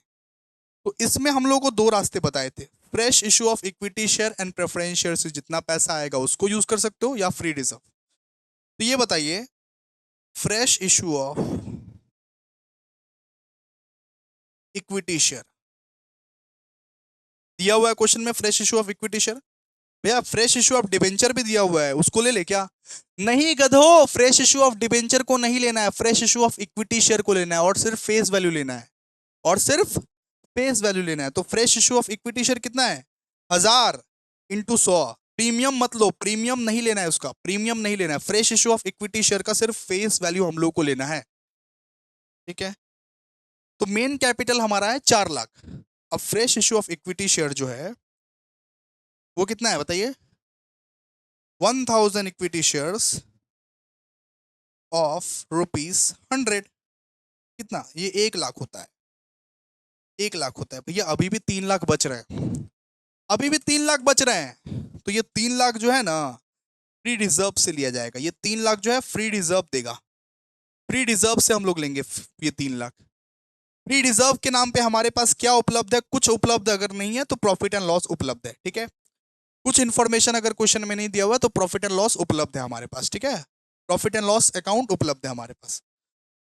S1: तो इसमें हम लोगों को 2 रास्ते बताए थे, fresh issue of equity share and preference share से जितना पैसा आएगा उसको यूज कर सकते हो, या फ्री रिजर्व। तो ये बताइए, fresh issue of equity share दिया हुआ है क्वेश्चन में, fresh issue of equity share. भैया फ्रेश इशू ऑफ डिबेंचर भी दिया हुआ है, उसको ले ले क्या? नहीं गधो, फ्रेश इशू ऑफ डिबेंचर को नहीं लेना है, fresh issue of equity share को लेना है, और सिर्फ फेस वैल्यू लेना है, और सिर्फ फेस वैल्यू लेना है। तो fresh issue of equity share कितना है? 1000 इंटू 100। प्रीमियम मत लो, प्रीमियम नहीं लेना है उसका, प्रीमियम नहीं लेना है, fresh issue of equity share का सिर्फ फेस वैल्यू हम लोग को लेना है, ठीक है। तो मेन कैपिटल हमारा है 4 लाख। अब fresh issue of equity share जो है वो कितना है बताइए? 1000 इक्विटी शेयर्स ऑफ ₹100। कितना? ये 1 लाख होता है, 1 लाख होता है भैया। अभी भी 3 लाख बच रहे हैं, अभी भी 3 लाख बच रहे हैं। तो ये 3 लाख जो है ना, फ्री रिजर्व से लिया जाएगा, ये 3 लाख जो है फ्री रिजर्व देगा, फ्री रिजर्व से हम लोग लेंगे ये 3 लाख। फ्री रिजर्व के नाम पे हमारे पास क्या उपलब्ध है? कुछ उपलब्ध अगर नहीं है तो प्रॉफिट एंड लॉस उपलब्ध है, ठीक है। कुछ इंफॉर्मेशन अगर क्वेश्चन में नहीं दिया हुआ तो प्रॉफिट एंड लॉस उपलब्ध है हमारे पास, ठीक है। प्रॉफिट एंड लॉस अकाउंट उपलब्ध है हमारे पास।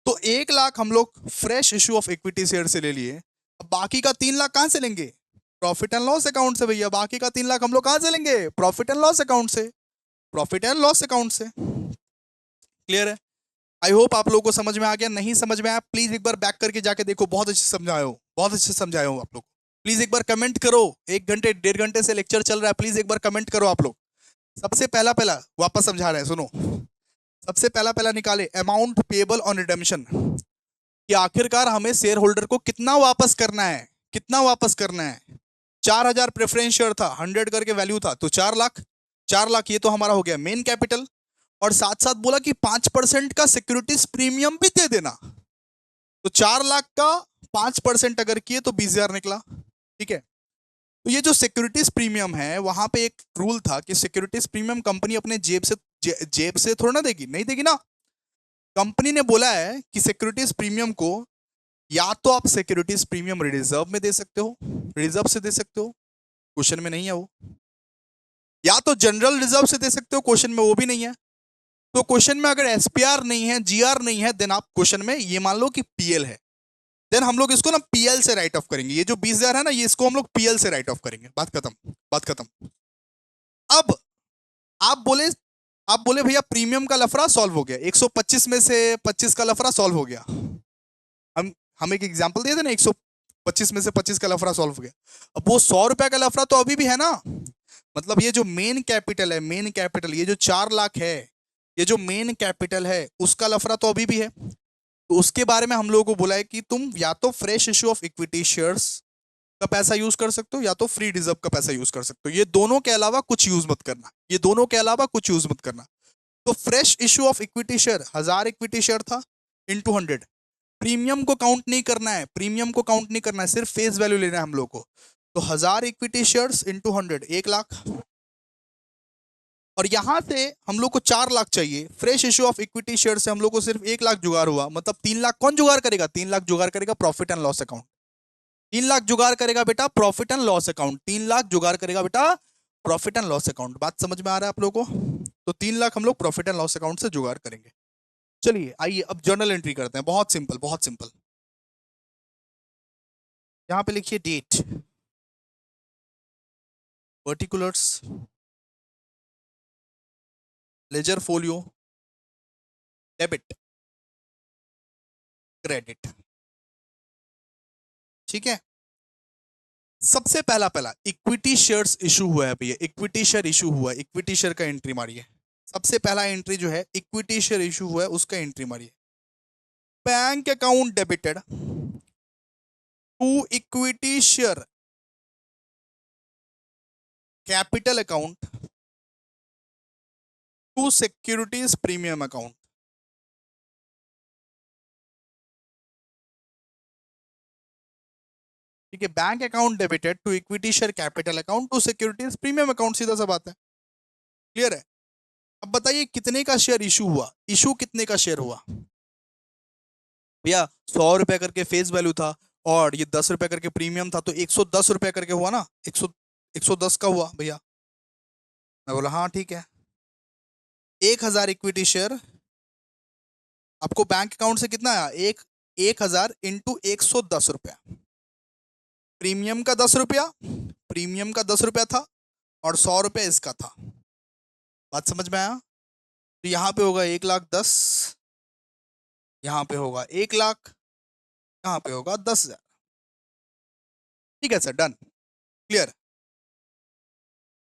S1: तो 1 लाख हम लोग fresh issue of equity share से ले लिए, अब बाकी का 3 लाख कहां से लेंगे? प्रॉफिट एंड लॉस अकाउंट से भैया। बाकी का 3 लाख हम लोग कहां से लेंगे? प्रॉफिट एंड लॉस अकाउंट से, प्रॉफिट एंड लॉस अकाउंट से। क्लियर है? आई होप आप लोगों को समझ में आ गया। नहीं समझ में आया प्लीज एक बार बैक करके जाके देखो, बहुत अच्छे समझाए हो, बहुत अच्छे समझाए हो आप लोग। प्लीज एक बार कमेंट करो, 1 घंटे 1.5 घंटे से लेक्चर चल रहा है, प्लीज एक बार कमेंट करो आप लोग। सबसे पहला पहला वापस समझा रहे हैं, सुनो। सबसे पहला पहला निकाले अमाउंट पेबल ऑन रिडेम्पशन, कि आखिरकार हमें शेयर होल्डर को कितना वापस करना है, कितना वापस करना है। 4000 प्रेफरेंस शेयर था, 100 करके वैल्यू था, तो 4 लाख, 4 लाख ये तो हमारा हो गया मेन कैपिटल। और साथ साथ बोला कि 5% का सिक्योरिटीज प्रीमियम भी दे देना, तो 4 लाख का 5% अगर किए तो 20,000 निकला, ठीक है। तो ये जो सिक्योरिटीज प्रीमियम है, वहां पे एक रूल था कि सिक्योरिटीज प्रीमियम कंपनी अपने जेब से थोड़ा ना देगी, नहीं देगी ना। कंपनी ने बोला है कि सिक्योरिटीज प्रीमियम को या तो आप सिक्योरिटीज प्रीमियम रिजर्व में दे सकते हो, रिजर्व से दे सकते हो, क्वेश्चन में नहीं है वो, या तो जनरल रिजर्व से दे सकते हो, क्वेश्चन में वो भी नहीं है। तो क्वेश्चन में अगर एसपीआर नहीं है, जीआर नहीं है, देन आप क्वेश्चन में ये मान लो कि पीएल है, देन हम लोग इसको ना पीएल से राइट ऑफ करेंगे। ये जो 20,000 है ना, ये इसको हम लोग पीएल से राइट ऑफ करेंगे, बात खत्म, बात खत्म। अब आप बोले, आप बोले भैया प्रीमियम का लफड़ा सॉल्व हो गया, 125 में से 25 का लफड़ा सॉल्व हो गया, हम एक एग्जांपल दिए थे ना, 125 में से 25 का लफड़ा सॉल्व हो गया। अब वो 100 रुपए का लफड़ा तो अभी भी है ना, मतलब ये जो मेन कैपिटल है, मेन कैपिटल ये जो 4 लाख है, ये जो मेन कैपिटल है उसका लफड़ा तो अभी भी है। तो उसके बारे में हम लोगों को बोला है कि तुम या तो fresh issue of equity shares का पैसा यूज कर सकते हो या तो फ्री रिजर्व का पैसा यूज कर सकते हो, ये दोनों के अलावा कुछ यूज मत करना, ये दोनों के अलावा कुछ यूज मत करना। तो fresh issue of equity share 1000 equity share था इंटू 100, प्रीमियम को काउंट नहीं करना है, प्रीमियम को काउंट नहीं करना है, सिर्फ फेस वैल्यू लेना है हम लोग को। तो 1000 इक्विटी शेयर्स इंटू 100, 1 लाख। और यहां से हम लोग को 4 लाख चाहिए, fresh issue of equity share से हम लोग को सिर्फ 1 लाख जुगाड़ हुआ, मतलब 3 लाख कौन जुगाड़ करेगा, 3 लाख जुगाड़ करेगा profit and loss account. 3 lakh जुगाड़ करेगा बेटा profit and loss account, 3 lakh जुगाड़ करेगा बेटा प्रॉफिट एंड लॉस अकाउंट। बात समझ में आ रहा है आप लोगों को? तो 3 लाख हम लोग प्रॉफिट एंड लॉस अकाउंट से जुगाड़ करेंगे। चलिए आइए अब जर्नल एंट्री करते हैं, बहुत सिंपल बहुत सिंपल। यहां पे लिखिए date, particulars, ledger folio, debit, credit. ठीक है, सबसे पहला पहला इक्विटी शेयर्स इशू हुआ है भैया, इक्विटी शेयर इशू हुआ है, इक्विटी शेयर का एंट्री मारिए। सबसे पहला एंट्री जो है इक्विटी शेयर इशू हुआ है उसका एंट्री मारिए। Bank account debited to equity share capital account to securities premium account. ठीक है, bank account debited to equity share capital account to securities premium account, सीधा सा बात है, क्लियर है। अब बताइए कितने का शेयर इशू हुआ, इशू कितने का शेयर हुआ भैया? 100 रुपए करके फेस वैल्यू था और ये 10 रुपए करके प्रीमियम था, तो 110 रुपए करके हुआ ना, 110 का हुआ भैया। मैं बोला हाँ ठीक है। 1000 इक्विटी शेयर आपको बैंक अकाउंट से कितना आया, 1000 इंटू 110 रुपया, प्रीमियम का 10 रुपया, प्रीमियम का 10 रुपया था और 100 रुपया इसका था। बात समझ में आया? तो यहाँ पे होगा 1,10,000, यहाँ पे होगा 1 लाख, यहाँ पे होगा 10,000। ठीक है सर, डन, क्लियर।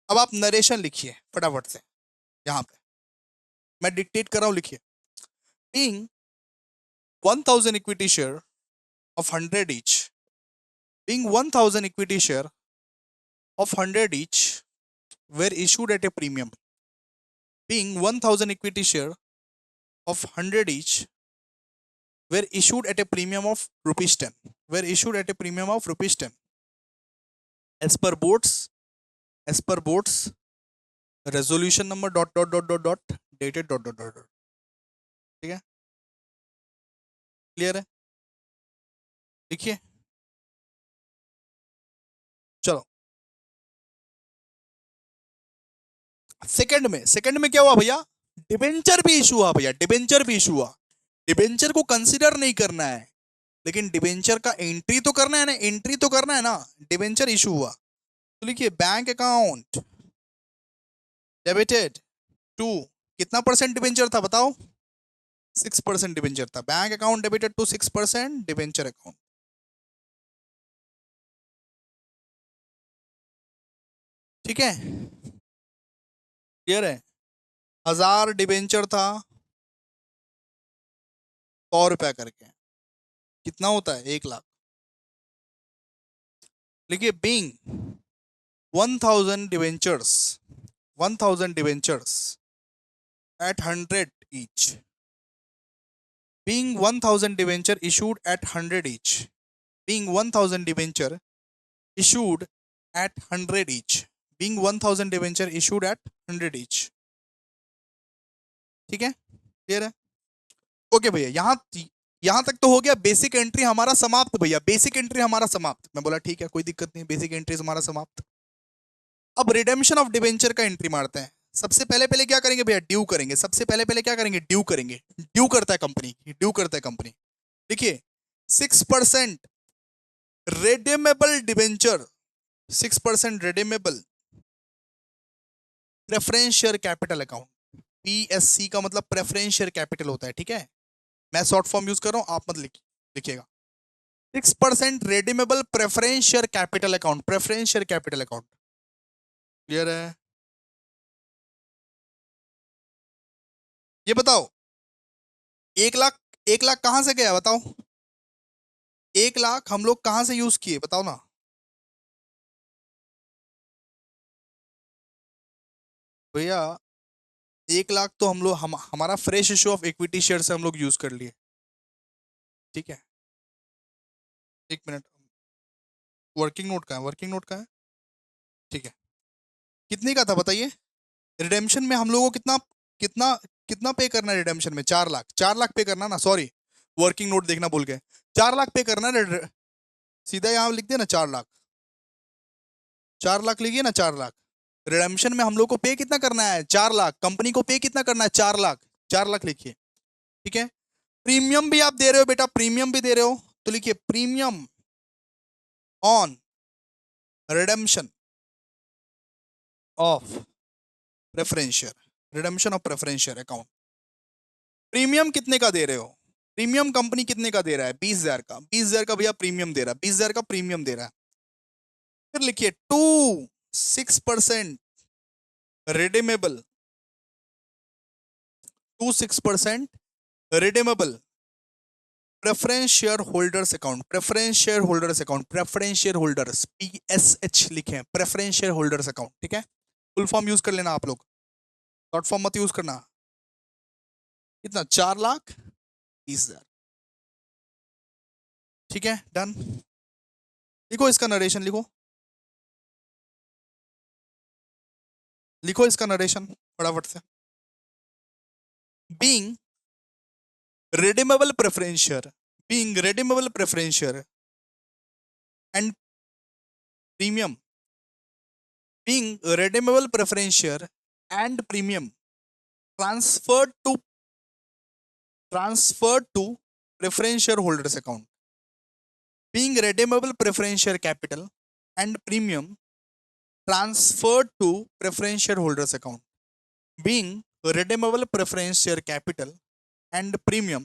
S1: अब आप नरेशन लिखिए फटाफट से, यहाँ पे मैं डिक्टेट कर रहा हूँ, लिखिए। Being 1000 equity share of 100 each, being 1000 equity share of 100 each were issued at a premium, being 1000 equity share of 100 each were issued at a premium of rupees 10, were issued at a premium of rupees 10 as per board's resolution number dot dot dot dot dot dated dot dot dot dot। ठीक है, क्लियर है, लिखिए। चलो सेकंड में क्या हुआ भैया, डिबेंचर भी इशू हुआ भैया, डिबेंचर भी इशू हुआ। डिबेंचर को कंसीडर नहीं करना है, लेकिन डिबेंचर का एंट्री तो करना है ना, एंट्री तो करना है ना। डिबेंचर इशू हुआ तो लिखिए बैंक अकाउंट डेबिटेड टू, कितना परसेंट डिबेंचर था बताओ, 6% डिबेंचर था। Bank account debited to 6% debenture account. ठीक है, क्लियर है। 1000 डिबेंचर था 100 रुपया करके, कितना होता है 1 लाख। लिखिए being 1000 debentures, 1000 debentures at 100 each, being 1000 debenture issued at 100 each, being 1000 debenture issued at 100 each, being 1000 debenture issued at 100 each। ठीक है, क्लियर है। ओके भैया, यहां तक तो हो गया, बेसिक एंट्री हमारा समाप्त भैया, बेसिक एंट्री हमारा समाप्त। मैं बोला ठीक है कोई दिक्कत नहीं, बेसिक एंट्री हमारा समाप्त। अब रिडेम्पशन ऑफ डिबेंचर का एंट्री मारते हैं। सबसे पहले पहले क्या करेंगे भैया, ड्यू करेंगे। सबसे पहले पहले क्या करेंगे, ड्यू करेंगे। ड्यू करता है कंपनी, ड्यू करता है कंपनी। देखिए 6% redeemable debenture, 6% redeemable preference share capital account, PSC का मतलब प्रेफरेंस शेयर कैपिटल होता है। ठीक है, मैं शॉर्ट फॉर्म यूज कर रहा हूं, आप मत लिखिएगा 6% redeemable preference share capital account, preference share capital account। Clear है? ये बताओ 1 लाख, 1 लाख कहां से गया बताओ? 1 लाख हम लोग कहां से यूज किए बताओ ना? भैया 1 लाख तो हम लोग हमारा fresh issue of equity share से हम लोग यूज कर लिए। ठीक है, 1 मिनट, वर्किंग नोट का है, वर्किंग नोट का है। ठीक है, कितने का था बताइए? रिडेम्पशन में हम लोगों को कितना कितना कितना पे करना है? रिडेम्पशन में 4 लाख, 4 लाख पे करना ना, सॉरी वर्किंग नोट देखना भूल गए। 4 लाख पे करना है, सीधा यहाँ लिख दिया ना 4 लाख, 4 लाख लिखिए ना 4 लाख। रिडेम्पशन में हम लोग को पे कितना करना है? 4 लाख। कंपनी को पे कितना करना है? 4 लाख, 4 लाख लिखिए। ठीक है, प्रीमियम भी आप दे रहे हो बेटा, प्रीमियम भी दे रहे हो तो लिखिए premium on redemption of preference share, redemption of preference share account. Premium कितने का दे रहे हो? प्रीमियम कंपनी कितने का दे रहा है? 20,000 का, 20,000 का भैया प्रीमियम दे रहा है, 20,000 का प्रीमियम दे रहा है। फिर लिखिए 6% redeemable, 6% redeemable preference share holders account, preference share holders account, preference share holders, PSH लिखे, प्रेफरेंस शेयर होल्डर्स अकाउंट। ठीक है, फुल फॉर्म यूज कर लेना आप लोग, शॉर्ट फॉर्म मत यूज करना। कितना? 4,20,000। ठीक है, डन। लिखो इसका नरेशन, लिखो लिखो इसका नरेशन फटाफट से। Being redeemable preference share, being redeemable preference share and premium, being redeemable preference share and premium transferred to preference shareholders account, being redeemable preference share capital and premium transferred to preference shareholders account, being redeemable preference share capital and premium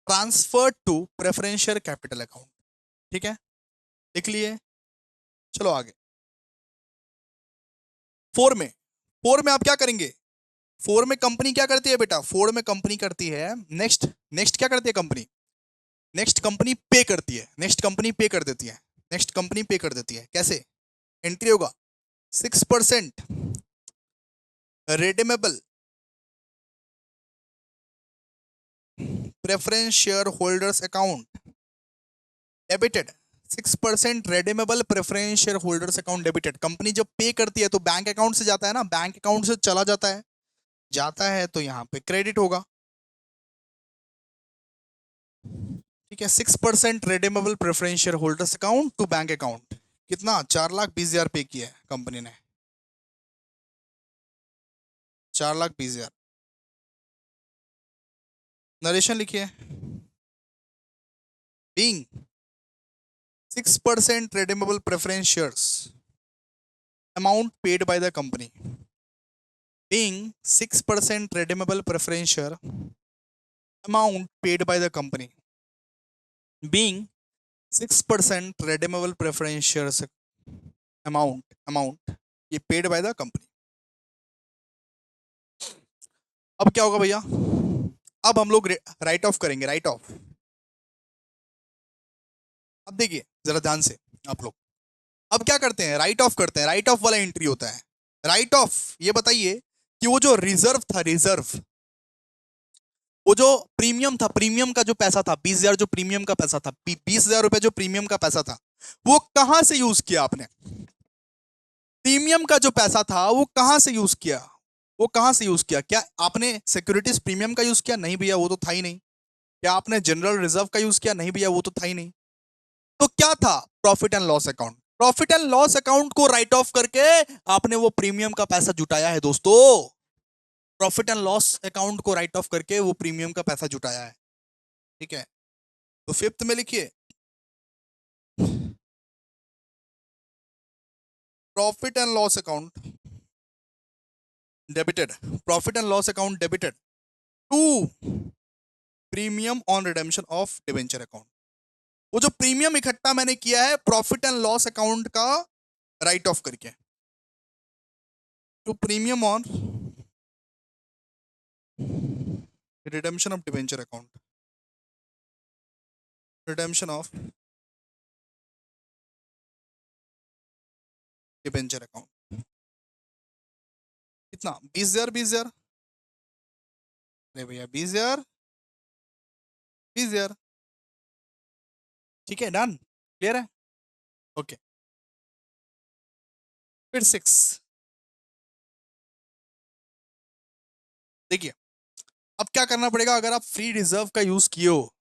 S1: transferred to preference share capital account। ठीक है, लिख लिए? चलो आगे। 4 में आप क्या करेंगे? 4 में कंपनी क्या करती है बेटा? 4 में कंपनी करती है नेक्स्ट, नेक्स्ट क्या करती है कंपनी? नेक्स्ट कंपनी पे करती है, नेक्स्ट कंपनी पे कर देती है, नेक्स्ट कंपनी पे कर देती है। कैसे? एंट्री होगा 6% redeemable preference share holders account debited, 6% redeemable preference share holders account debited. Company जब पे करती है तो बैंक अकाउंट से जाता है ना, बैंक अकाउंट से चला जाता है तो यहाँ पे क्रेडिट होगा। ठीक है, 6% redeemable preference share holders account to bank account. कितना? 4,20,000 पे किया है कंपनी ने, 4,20,000। नरेशन लिखिए। Being 6% redeemable preference shares amount paid by the company, being 6% redeemable preference share amount paid by the company, being 6% redeemable preference shares amount ये paid by the company। अब क्या होगा भैया? अब हम लोग राइट ऑफ करेंगे, राइट ऑफ। अब देखिए जरा ध्यान से आप लोग, अब क्या करते हैं? राइट ऑफ करते हैं, राइट ऑफ वाला एंट्री होता है। राइट ऑफ, ये बताइए कि वो जो रिजर्व था, रिजर्व, वो जो प्रीमियम था, प्रीमियम का जो पैसा था 20,000, जो प्रीमियम का पैसा था 20,000 रुपए, जो प्रीमियम का पैसा था, वो कहां से यूज किया आपने? प्रीमियम का जो पैसा था वो कहां से यूज किया? वो कहां से यूज किया? क्या आपने सिक्योरिटीज प्रीमियम का यूज किया? नहीं भैया, वो तो था ही नहीं। क्या आपने जनरल रिजर्व का यूज किया? नहीं भैया, वो तो था ही नहीं। तो क्या था? Profit and loss account. Profit and loss account को राइट ऑफ करके आपने वो प्रीमियम का पैसा जुटाया है दोस्तों। प्रॉफिट एंड लॉस अकाउंट को राइट ऑफ करके वो प्रीमियम का पैसा जुटाया है। ठीक है, तो फिफ्थ में लिखिए profit and loss account debited, profit and loss account debited to premium on redemption of debenture account. वो जो प्रीमियम इकट्ठा मैंने किया है प्रॉफिट एंड लॉस अकाउंट का राइट ऑफ करके, तो premium on redemption of debenture account, redemption of debenture account कितना, 20,000 20,000, अरे भैया 20,000 20,000, ठीक है, डन, क्लियर है, ओके। फिर 6, देखिए अब क्या करना पड़ेगा अगर आप फ्री रिजर्व का यूज किए हो,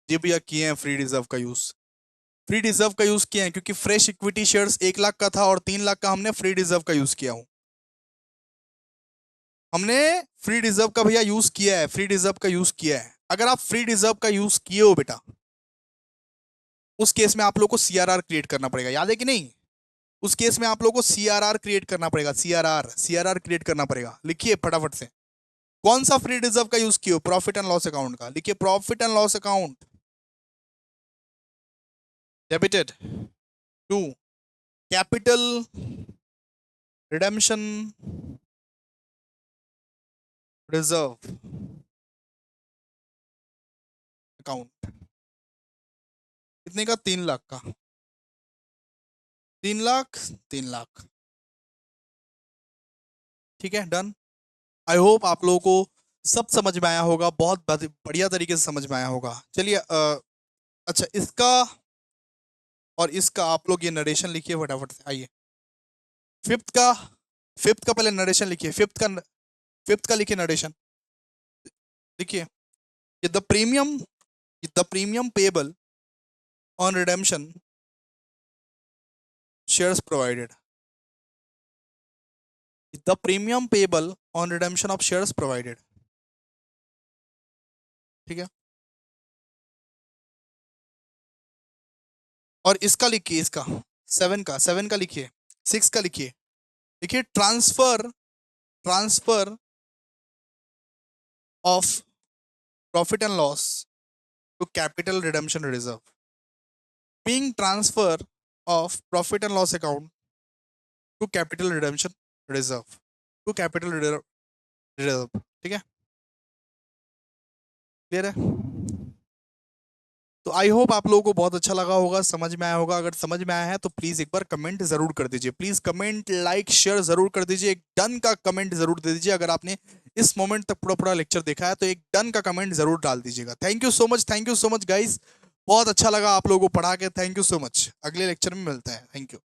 S1: जी भैया किए हैं फ्री रिजर्व का यूज, फ्री रिजर्व का यूज किया है क्योंकि फ्रेश इक्विटी शेयर्स 1 लाख का था और 3 लाख का हमने फ्री रिजर्व का यूज किया हूं, हमने फ्री रिजर्व का भैया यूज किया है, फ्री रिजर्व का यूज किया है। अगर आप फ्री रिजर्व का यूज किए हो बेटा, उस केस में आप लोग को सीआरआर क्रिएट करना पड़ेगा, याद है कि नहीं, उस केस में आप लोग को सीआरआर क्रिएट करना पड़ेगा, सीआरआर क्रिएट करना पड़ेगा। लिखिए फटाफट से, कौन सा फ्री रिजर्व का यूज किया, प्रॉफिट एंड लॉस अकाउंट का, लिखिए profit and loss account debited to capital redemption reserve account, कितने का, 3 लाख का, 3 लाख 3 लाख, ठीक है, डन। आई होप आप लोगों को सब समझ में आया होगा, बहुत बढ़िया तरीके से समझ में आया होगा। चलिए अच्छा इसका और इसका आप लोग ये नरेशन लिखिए फटाफट से, आइए फिफ्थ का, फिफ्थ का पहले नरेशन लिखिए, फिफ्थ का लिखिए नरेशन, लिखिए the premium payable on redemption shares provided, the premium payable on redemption of shares provided, ठीक है। और इसका लिखिए, इसका 7 का लिखिए, 6 का लिखिए, लिखिए transfer of profit and loss to capital redemption reserve, being transfer of profit and loss account to capital redemption reserve, to capital reserve, ठीक है, क्लियर है। तो आई होप आप लोगों को बहुत अच्छा लगा होगा, समझ में आया होगा। अगर समझ में आया है तो प्लीज एक बार कमेंट जरूर कर दीजिए, प्लीज कमेंट लाइक शेयर जरूर कर दीजिए, एक डन का कमेंट जरूर दे दीजिए। अगर आपने इस मोमेंट तक पूरा पूरा लेक्चर देखा है तो एक डन का कमेंट जरूर डाल दीजिएगा। Thank you so much guys, बहुत अच्छा लगा आप लोगों को पढ़ा के, थैंक यू सो मच। अगले लेक्चर में मिलते हैं, थैंक यू।